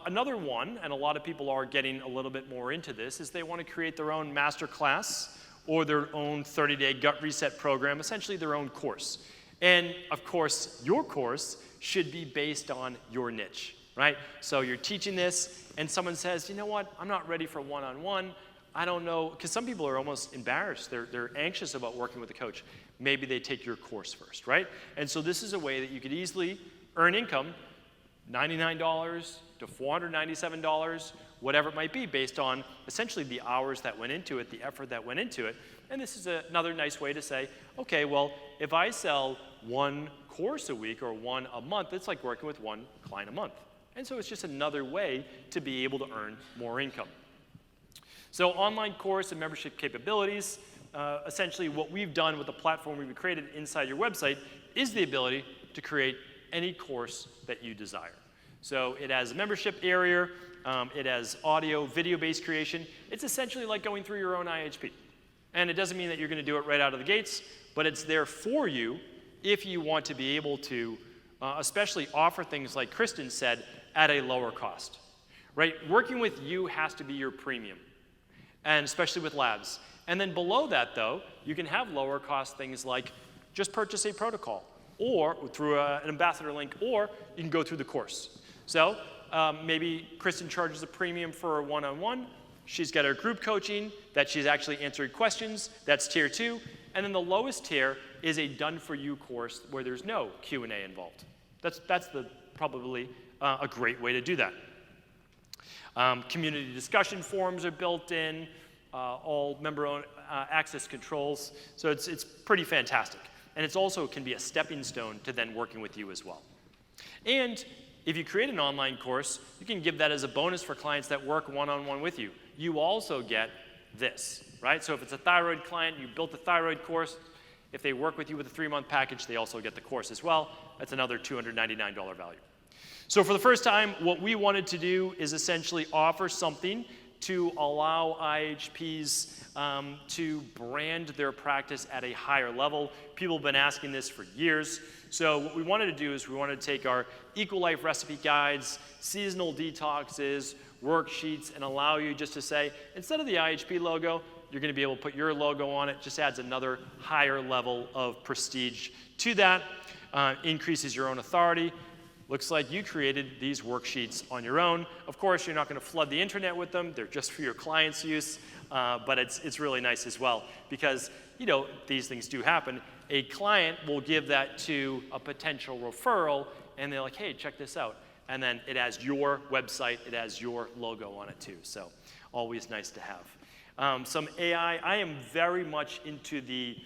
another one, and a lot of people are getting a little bit more into this, is they want to create their own master class or their own 30-day gut reset program, essentially their own course. And of course, your course should be based on your niche, right? So you're teaching this, and someone says, you know what, I'm not ready for one-on-one. I don't know, because some people are almost embarrassed. They're anxious about working with a coach. Maybe they take your course first, right? And so this is a way that you could easily earn income, $99 to $497, whatever it might be, based on essentially the hours that went into it, the effort that went into it. And this is another nice way to say, okay, well, if I sell one course a week or one a month, it's like working with one client a month. And so it's just another way to be able to earn more income. So online course and membership capabilities, essentially what we've done with the platform we've created inside your website is the ability to create any course that you desire. So it has a membership area, it has audio, video-based creation. It's essentially like going through your own IHP. And it doesn't mean that you're going to do it right out of the gates, but it's there for you if you want to be able to especially offer things like Kristen said at a lower cost. Right? Working with you has to be your premium, and especially with labs. And then below that, though, you can have lower cost things like just purchase a protocol, or through an ambassador link, or you can go through the course. So maybe Kristen charges a premium for a one-on-one. She's got her group coaching that she's actually answering questions. That's tier 2. And then the lowest tier is a done-for-you course where there's no Q&A involved. That's probably a great way to do that. Community discussion forums are built in, all member-owned access controls. So it's pretty fantastic. And it's also can be a stepping stone to then working with you as well. And if you create an online course, you can give that as a bonus for clients that work one-on-one with you. You also get this, right? So if it's a thyroid client, you built a thyroid course. If they work with you with a 3-month package, they also get the course as well. That's another $299 value. So for the first time, what we wanted to do is essentially offer something to allow IHPs to brand their practice at a higher level. People have been asking this for years. So what we wanted to do is we wanted to take our Equal Life recipe guides, seasonal detoxes, worksheets, and allow you just to say, instead of the IHP logo, you're going to be able to put your logo on it. Just adds another higher level of prestige to that, increases your own authority. Looks like you created these worksheets on your own. Of course, you're not going to flood the internet with them. They're just for your clients' use, but it's really nice as well because, you know, these things do happen. A client will give that to a potential referral, and they're like, hey, check this out. And then it has your website. It has your logo on it, too. So always nice to have. Some AI. I am very much into the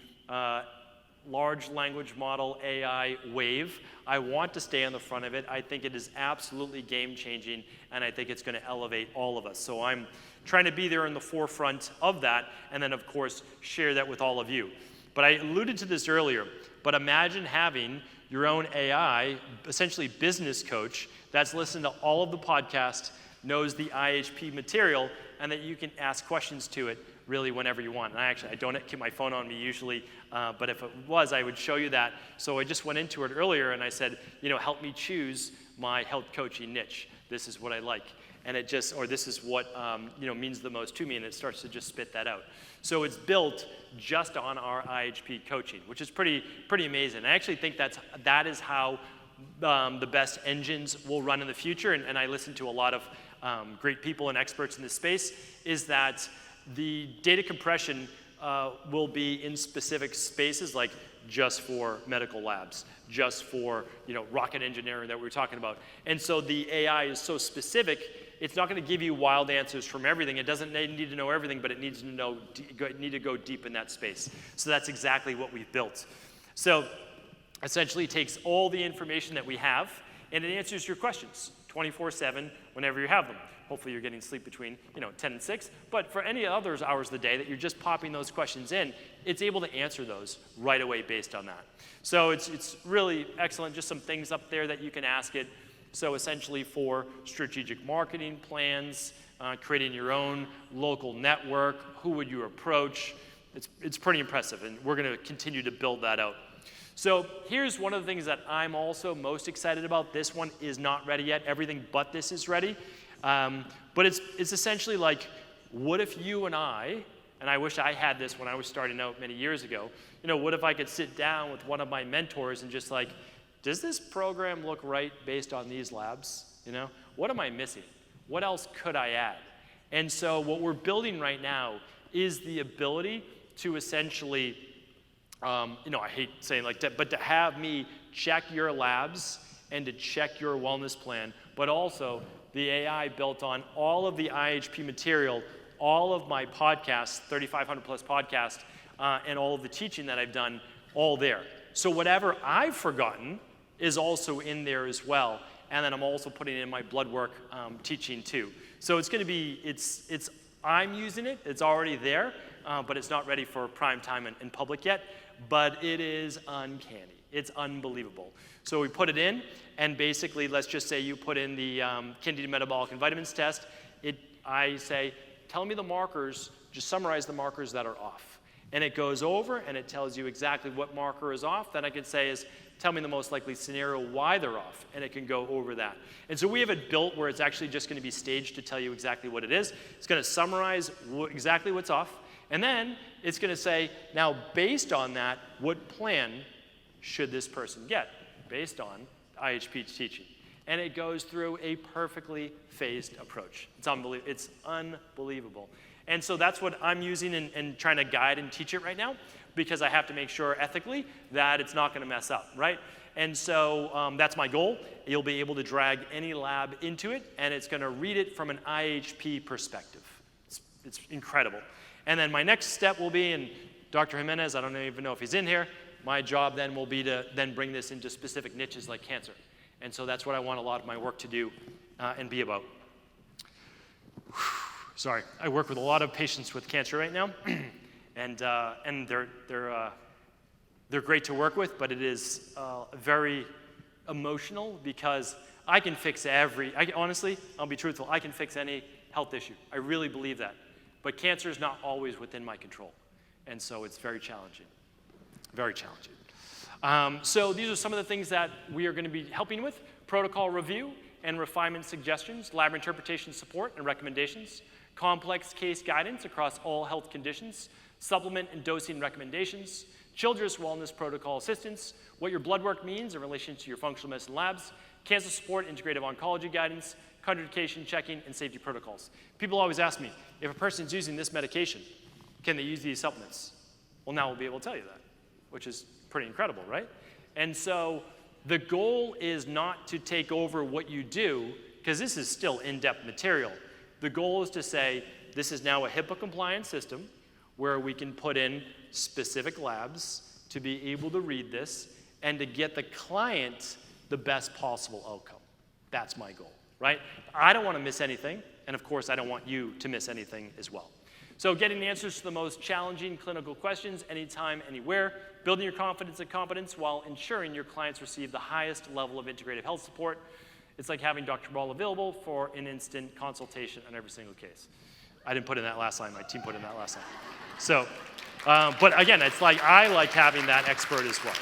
large language model AI wave. I want to stay on the front of it. I think it is absolutely game-changing, and I think it's going to elevate all of us. So I'm trying to be there in the forefront of that, and then, of course, share that with all of you. But I alluded to this earlier, but imagine having your own AI, essentially business coach, that's listened to all of the podcasts, knows the IHP material, and that you can ask questions to it really whenever you want. And I don't keep my phone on me usually, but if it was, I would show you that. So I just went into it earlier and I said, you know, help me choose my health coaching niche. This is what I like. And it just, or this is what, you know, means the most to me, and it starts to just spit that out. So it's built just on our IHP coaching, which is pretty amazing. I actually think that is how the best engines will run in the future, and I listen to a lot of great people and experts in this space, is that the data compression will be in specific spaces, like just for medical labs, just for, you know, rocket engineering that we were talking about. And so the AI is so specific, it's not going to give you wild answers from everything. It doesn't need to know everything, but it needs to go deep in that space. So that's exactly what we've built. So essentially it takes all the information that we have, and it answers your questions 24/7 whenever you have them. Hopefully you're getting sleep between 10 and 6. But for any other hours of the day that you're just popping those questions in, it's able to answer those right away based on that. So it's really excellent. Just some things up there that you can ask it. So essentially for strategic marketing plans, creating your own local network, who would you approach? It's pretty impressive, and we're going to continue to build that out. So here's one of the things that I'm also most excited about. This one is not ready yet. Everything but this is ready. But it's essentially like, what if you and I wish I had this when I was starting out many years ago, what if I could sit down with one of my mentors and just like, does this program look right based on these labs? What am I missing? What else could I add? And so what we're building right now is the ability to essentially, I hate saying like that, but to have me check your labs and to check your wellness plan, but also the AI built on all of the IHP material, all of my podcasts, 3,500 plus podcasts, and all of the teaching that I've done, all there. So whatever I've forgotten is also in there as well. And then I'm also putting in my blood work teaching too. So it's going to be, I'm using it, it's already there, but it's not ready for prime time in public yet. But it is uncanny. It's unbelievable. So we put it in, and basically, let's just say you put in the Candida metabolic and vitamins test. I say, tell me the markers, just summarize the markers that are off. And it goes over, and it tells you exactly what marker is off. Then I can say is, tell me the most likely scenario why they're off, and it can go over that. And so we have it built where it's actually just going to be staged to tell you exactly what it is. It's going to summarize exactly what's off, and then it's going to say, now based on that, what plan should this person get based on IHP teaching? And it goes through a perfectly phased approach. It's unbelievable. And so that's what I'm using and trying to guide and teach it right now, because I have to make sure ethically that it's not going to mess up, right? And so that's my goal. You'll be able to drag any lab into it, and it's going to read it from an IHP perspective. It's incredible. And then my next step will be, and Dr. Jimenez, I don't even know if he's in here, my job then will be to then bring this into specific niches like cancer. And so that's what I want a lot of my work to do and be about. Sorry, I work with a lot of patients with cancer right now, and they're great to work with, but it is very emotional because I can fix honestly, I'll be truthful, I can fix any health issue. I really believe that. But cancer is not always within my control, and so it's very challenging, very challenging. So these are some of the things that we are going to be helping with: protocol review and refinement suggestions, lab interpretation support and recommendations, complex case guidance across all health conditions, supplement and dosing recommendations, children's wellness protocol assistance, what your blood work means in relation to your functional medicine labs, cancer support, integrative oncology guidance, contraindication checking, and safety protocols. People always ask me, if a person's using this medication, can they use these supplements? Well, now we'll be able to tell you that, which is pretty incredible, right? And so the goal is not to take over what you do, because this is still in-depth material. The goal is to say, this is now a HIPAA-compliant system where we can put in specific labs to be able to read this and to get the client the best possible outcome. That's my goal, right? I don't want to miss anything, and of course, I don't want you to miss anything as well. So getting the answers to the most challenging clinical questions anytime, anywhere, building your confidence and competence while ensuring your clients receive the highest level of integrative health support. It's like having Dr. Ball available for an instant consultation on every single case. I didn't put in that last line. My team put in that last line. So, but again, it's like I like having that expert as well.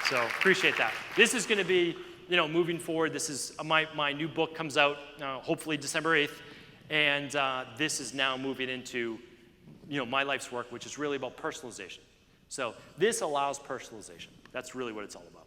So appreciate that. This is going to be, moving forward. This is my new book comes out hopefully December 8th, and this is now moving into, my life's work, which is really about personalization. So this allows personalization. That's really what it's all about.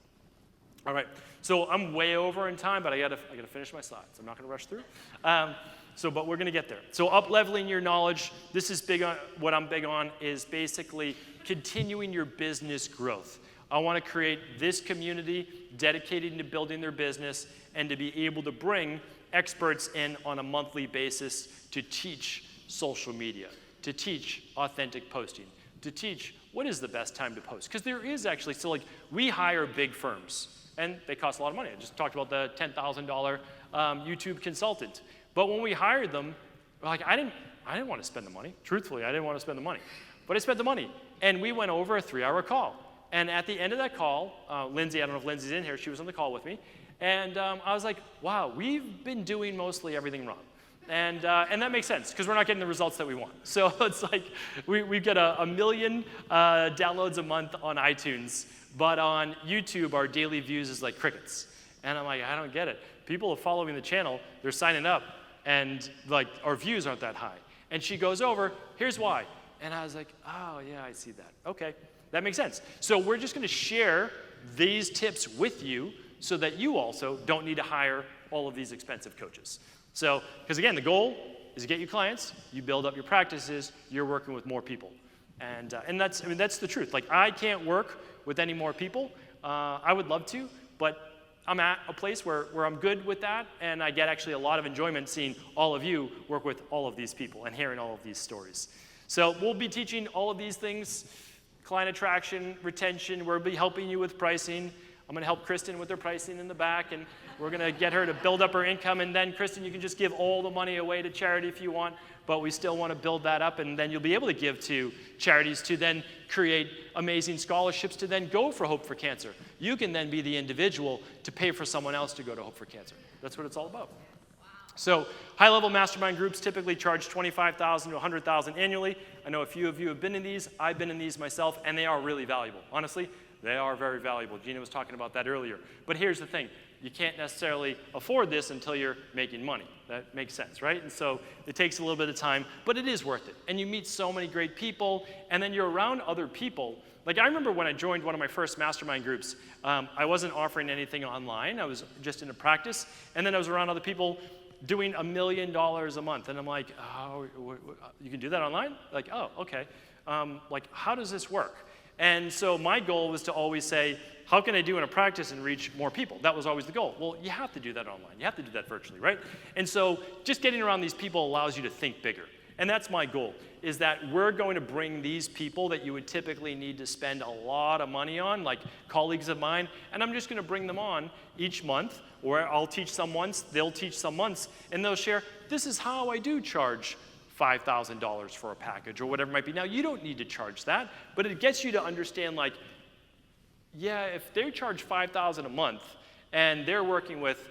All right. So I'm way over in time, but I gotta finish my slides. I'm not gonna rush through. But we're gonna get there. So up-leveling your knowledge. This is big on what I'm big on is basically continuing your business growth. I want to create this community dedicated to building their business and to be able to bring experts in on a monthly basis to teach social media, to teach authentic posting, to teach what is the best time to post. Because there is actually still, we hire big firms, and they cost a lot of money. I just talked about the $10,000 YouTube consultant. But when we hired them, like I didn't want to spend the money. Truthfully, I didn't want to spend the money. But I spent the money. And we went over a 3-hour call. And at the end of that call, Lindsay, I don't know if Lindsay's in here, she was on the call with me. And I was like, wow, we've been doing mostly everything wrong. And that makes sense, because we're not getting the results that we want. So it's like we get a million downloads a month on iTunes, but on YouTube, our daily views is like crickets. And I'm like, I don't get it. People are following the channel, they're signing up, and like our views aren't that high. And she goes over, here's why. And I was like, oh yeah, I see that. Okay, that makes sense. So we're just gonna share these tips with you so that you also don't need to hire all of these expensive coaches. So, because again, the goal is to get you clients, you build up your practices, you're working with more people. And that's, I mean, that's the truth. Like, I can't work with any more people. I would love to, but I'm at a place where I'm good with that, and I get actually a lot of enjoyment seeing all of you work with all of these people and hearing all of these stories. So we'll be teaching all of these things, client attraction, retention, we'll be helping you with pricing. I'm going to help Kristen with her pricing in the back, and we're going to get her to build up her income, and then, Kristen, you can just give all the money away to charity if you want, but we still want to build that up, and then you'll be able to give to charities to then create amazing scholarships to then go for Hope for Cancer. You can then be the individual to pay for someone else to go to Hope for Cancer. That's what it's all about. Wow. So high-level mastermind groups typically charge $25,000 to $100,000 annually. I know a few of you have been in these. I've been in these myself, and they are really valuable. Honestly, they are very valuable. Gina was talking about that earlier. But here's the thing. You can't necessarily afford this until you're making money. That makes sense, right? And so it takes a little bit of time, but it is worth it. And you meet so many great people, and then you're around other people. Like, I remember when I joined one of my first mastermind groups, I wasn't offering anything online. I was just in a practice, and then I was around other people doing $1 million a month. And I'm like, oh, you can do that online? Like, oh, okay. Like, how does this work? And so my goal was to always say, how can I do in a practice and reach more people? That was always the goal. Well, you have to do that online. You have to do that virtually, right? And so just getting around these people allows you to think bigger. And that's my goal, is that we're going to bring these people that you would typically need to spend a lot of money on, like colleagues of mine, and I'm just going to bring them on each month, or I'll teach some once, they'll teach some months, and they'll share, this is how I do charge $5,000 for a package or whatever it might be. Now, you don't need to charge that, but it gets you to understand, like, yeah, if they charge $5,000 a month and they're working with,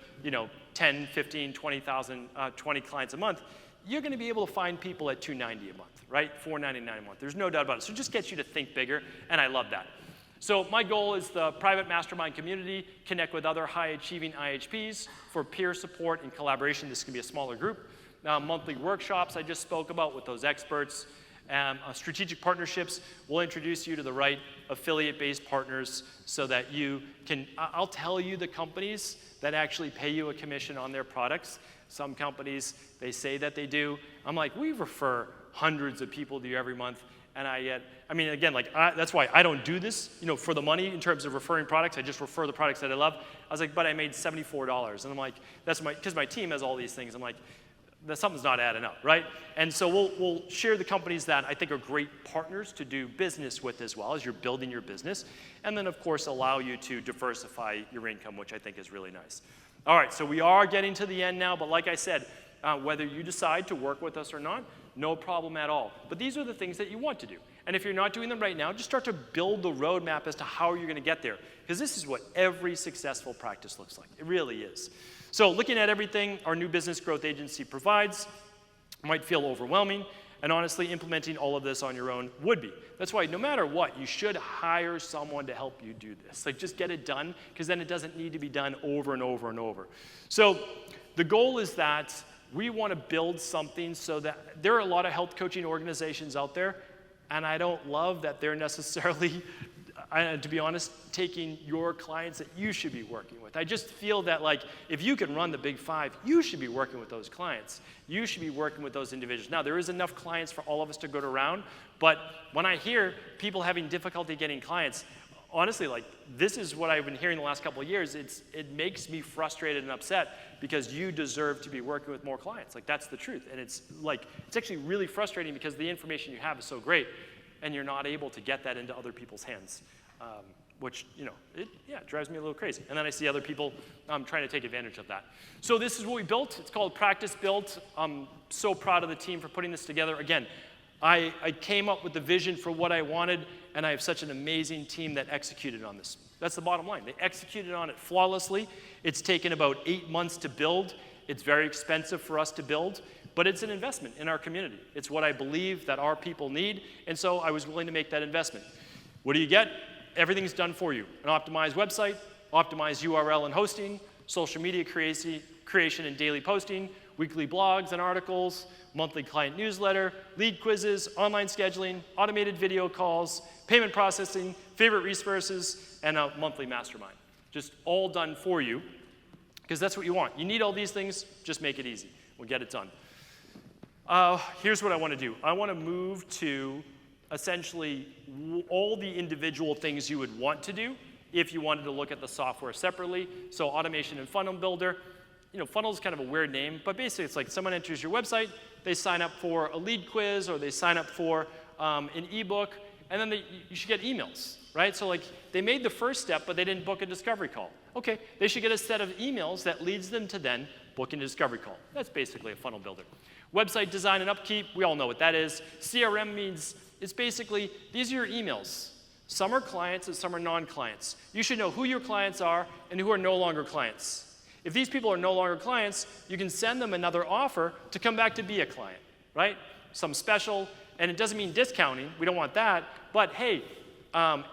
10, 15, 20,000, 20 clients a month, you're going to be able to find people at $290 a month, right? $499 a month. There's no doubt about it. So it just gets you to think bigger, and I love that. So my goal is the private mastermind community, connect with other high-achieving IHPs for peer support and collaboration. This can be a smaller group. Monthly workshops I just spoke about with those experts. Strategic partnerships, we'll introduce you to the right affiliate-based partners so that you can, I'll tell you the companies that actually pay you a commission on their products. Some companies, they say that they do. I'm like, we refer hundreds of people to you every month, and that's why I don't do this, for the money in terms of referring products. I just refer the products that I love. I was like, but I made $74. And I'm like, because my team has all these things. I'm like, something's not adding up, right? And so we'll share the companies that I think are great partners to do business with as well as you're building your business. And then, of course, allow you to diversify your income, which I think is really nice. All right, so we are getting to the end now, but like I said, whether you decide to work with us or not, no problem at all. But these are the things that you want to do. And if you're not doing them right now, just start to build the roadmap as to how you're going to get there. Because this is what every successful practice looks like. It really is. So looking at everything our new business growth agency provides might feel overwhelming, and honestly, implementing all of this on your own would be. That's why no matter what, you should hire someone to help you do this. Like, just get it done, because then it doesn't need to be done over and over and over. So the goal is that we want to build something so that there are a lot of health coaching organizations out there, and I don't love that they're necessarily to be honest, taking your clients that you should be working with. I just feel that, like, if you can run the big five, you should be working with those clients. You should be working with those individuals. Now, there is enough clients for all of us to go around, but when I hear people having difficulty getting clients, honestly, like, this is what I've been hearing the last couple of years. It makes me frustrated and upset because you deserve to be working with more clients. Like, that's the truth. And it's actually really frustrating because the information you have is so great, and you're not able to get that into other people's hands, which, it drives me a little crazy. And then I see other people trying to take advantage of that. So this is what we built. It's called Practice Built. I'm so proud of the team for putting this together. Again, I came up with the vision for what I wanted, and I have such an amazing team that executed on this. That's the bottom line. They executed on it flawlessly. It's taken about 8 months to build. It's very expensive for us to build, but it's an investment in our community. It's what I believe that our people need, and so I was willing to make that investment. What do you get? Everything's done for you. An optimized website, optimized URL and hosting, social media creation and daily posting, weekly blogs and articles, monthly client newsletter, lead quizzes, online scheduling, automated video calls, payment processing, favorite resources, and a monthly mastermind. Just all done for you, because that's what you want. You need all these things, just make it easy. We'll get it done. Here's what I want to do. I want to move to essentially all the individual things you would want to do if you wanted to look at the software separately. So automation and funnel builder. Funnel is kind of a weird name, but basically it's like someone enters your website, they sign up for a lead quiz, or they sign up for an ebook, and then you should get emails, right? So like they made the first step, but they didn't book a discovery call. Okay, they should get a set of emails that leads them to then booking a discovery call. That's basically a funnel builder. Website design and upkeep, we all know what that is. CRM means it's basically, these are your emails. Some are clients and some are non-clients. You should know who your clients are and who are no longer clients. If these people are no longer clients, you can send them another offer to come back to be a client, right? Some special, and it doesn't mean discounting, we don't want that, but hey,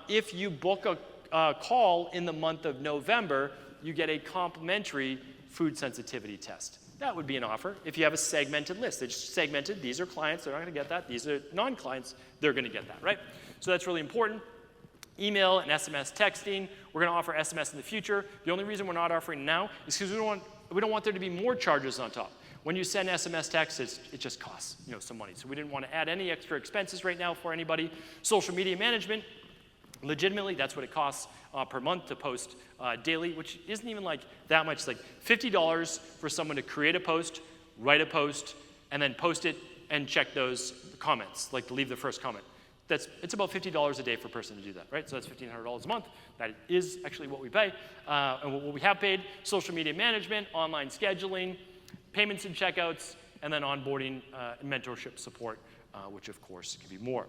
if you book a call in the month of November, you get a complimentary food sensitivity test. That would be an offer if you have a segmented list. It's segmented, these are clients, they're not gonna get that. These are non-clients, they're gonna get that, right? So that's really important. Email and SMS texting, we're gonna offer SMS in the future. The only reason we're not offering now is because we don't want there to be more charges on top. When you send SMS text, it just costs some money. So we didn't want to add any extra expenses right now for anybody. Social media management, legitimately, that's what it costs per month to post daily, which isn't even like that much. It's like $50 for someone to create a post, write a post, and then post it and check those comments, like to leave the first comment. It's about $50 a day for a person to do that, right? So that's $1,500 a month. That is actually what we pay. And what we have paid, social media management, online scheduling, payments and checkouts, and then onboarding and mentorship support, which of course can be more.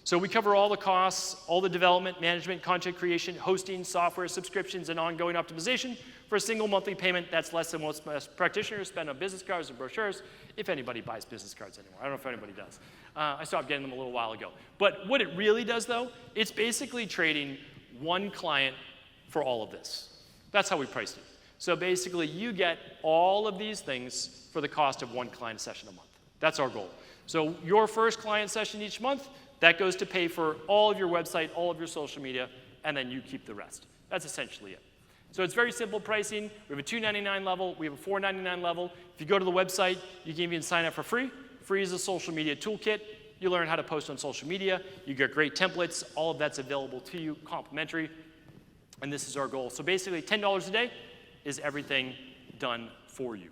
So we cover all the costs, all the development, management, content creation, hosting, software, subscriptions, and ongoing optimization for a single monthly payment that's less than most practitioners spend on business cards and brochures, if anybody buys business cards anymore. I don't know if anybody does. I stopped getting them a little while ago. But what it really does, though, it's basically trading one client for all of this. That's how we priced it. So basically, you get all of these things for the cost of one client session a month. That's our goal. So your first client session each month, that goes to pay for all of your website, all of your social media, and then you keep the rest. That's essentially it. So it's very simple pricing. We have a $2.99 level. We have a $4.99 level. If you go to the website, you can even sign up for free. Free is a social media toolkit. You learn how to post on social media. You get great templates. All of that's available to you, complimentary. And this is our goal. So basically, $10 a day is everything done for you.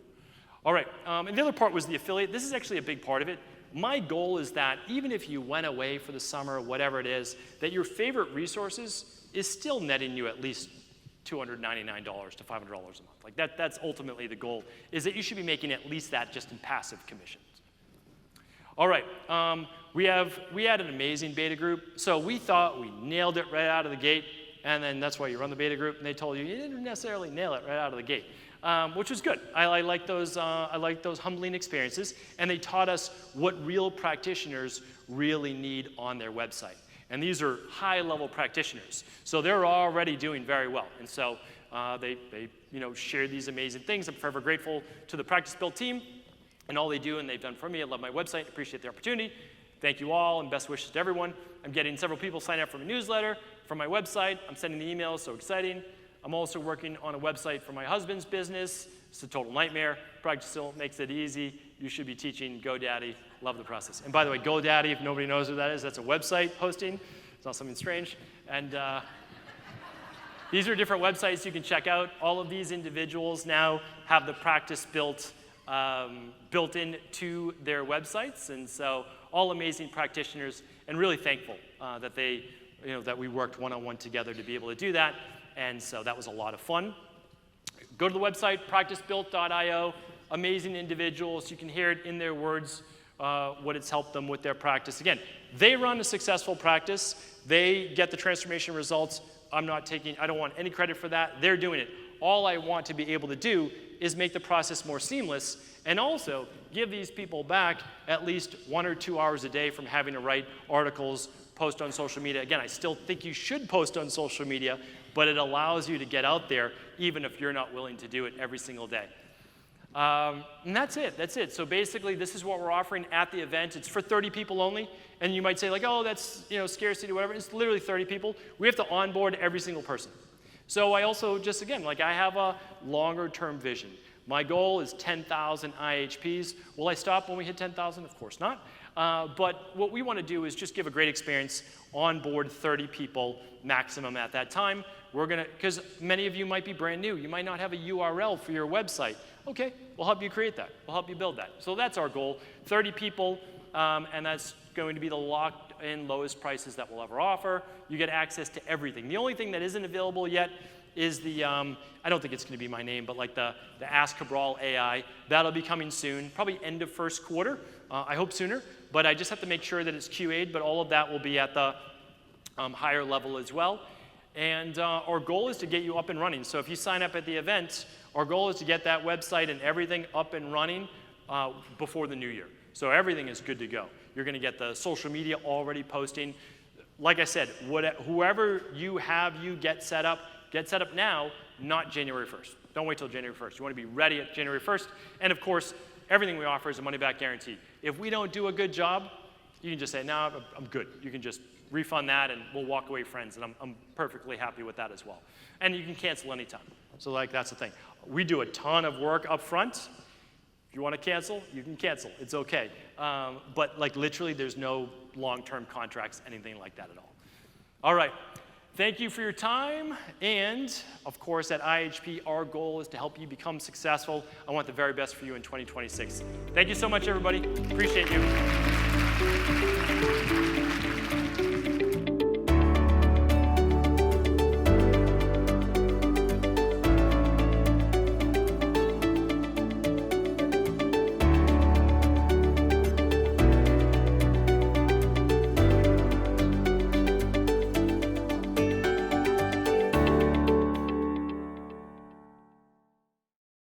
All right, and the other part was the affiliate. This is actually a big part of it. My goal is that even if you went away for the summer, whatever it is, that your favorite resources is still netting you at least $299 to $500 a month. Like that's ultimately the goal, is that you should be making at least that just in passive commissions. All right, we had an amazing beta group. So we thought we nailed it right out of the gate, and then that's why you run the beta group, and they told you didn't necessarily nail it right out of the gate. Which was good. I like those humbling experiences, and they taught us what real practitioners really need on their website. And these are high-level practitioners, so they're already doing very well. And so they shared these amazing things. I'm forever grateful to the Practice Built team and all they do and they've done for me. I love my website. Appreciate the opportunity. Thank you all, and best wishes to everyone. I'm getting several people sign up for my newsletter, from my website. I'm sending the emails, so exciting. I'm also working on a website for my husband's business. It's a total nightmare. Practitioner makes it easy. You should be teaching GoDaddy. Love the process. And by the way, GoDaddy, if nobody knows what that is, that's a website hosting. It's not something strange. And these are different websites you can check out. All of these individuals now have the Practice Built built into their websites. And so all amazing practitioners, and really thankful that they that we worked one-on-one together to be able to do that. And so that was a lot of fun. Go to the website, practicebuilt.io. Amazing individuals. You can hear it in their words, what it's helped them with their practice. Again, they run a successful practice. They get the transformation results. I don't want any credit for that. They're doing it. All I want to be able to do is make the process more seamless and also give these people back at least 1 or 2 hours a day from having to write articles, post on social media. Again, I still think you should post on social media, but it allows you to get out there even if you're not willing to do it every single day. And that's it. So basically, this is what we're offering at the event. It's for 30 people only. And you might say, like, oh, that's scarcity, whatever. It's literally 30 people. We have to onboard every single person. So I also just, again, I have a longer-term vision. My goal is 10,000 IHPs. Will I stop when we hit 10,000? Of course not. But what we want to do is just give a great experience, onboard 30 people maximum at that time. Because many of you might be brand new. You might not have a URL for your website. Okay, we'll help you create that. We'll help you build that. So that's our goal, 30 people, and that's going to be the locked-in lowest prices that we'll ever offer. You get access to everything. The only thing that isn't available yet is the, I don't think it's going to be my name, but the Ask Cabral AI. That'll be coming soon, probably end of first quarter. I hope sooner, but I just have to make sure that it's QA'd, but all of that will be at the higher level as well. And our goal is to get you up and running. So if you sign up at the event, our goal is to get that website and everything up and running before the new year. So everything is good to go. You're going to get the social media already posting. Like I said, whoever you get set up now, not January 1st. Don't wait till January 1st. You want to be ready at January 1st. And of course, everything we offer is a money-back guarantee. If we don't do a good job, you can just say, no, I'm good. You can just refund that, and we'll walk away friends. And I'm perfectly happy with that as well. And you can cancel anytime. So that's the thing. We do a ton of work up front. If you want to cancel, you can cancel. It's okay. But literally, there's no long-term contracts, anything like that at all. All right. Thank you for your time. And of course, at IHP, our goal is to help you become successful. I want the very best for you in 2026. Thank you so much, everybody. Appreciate you.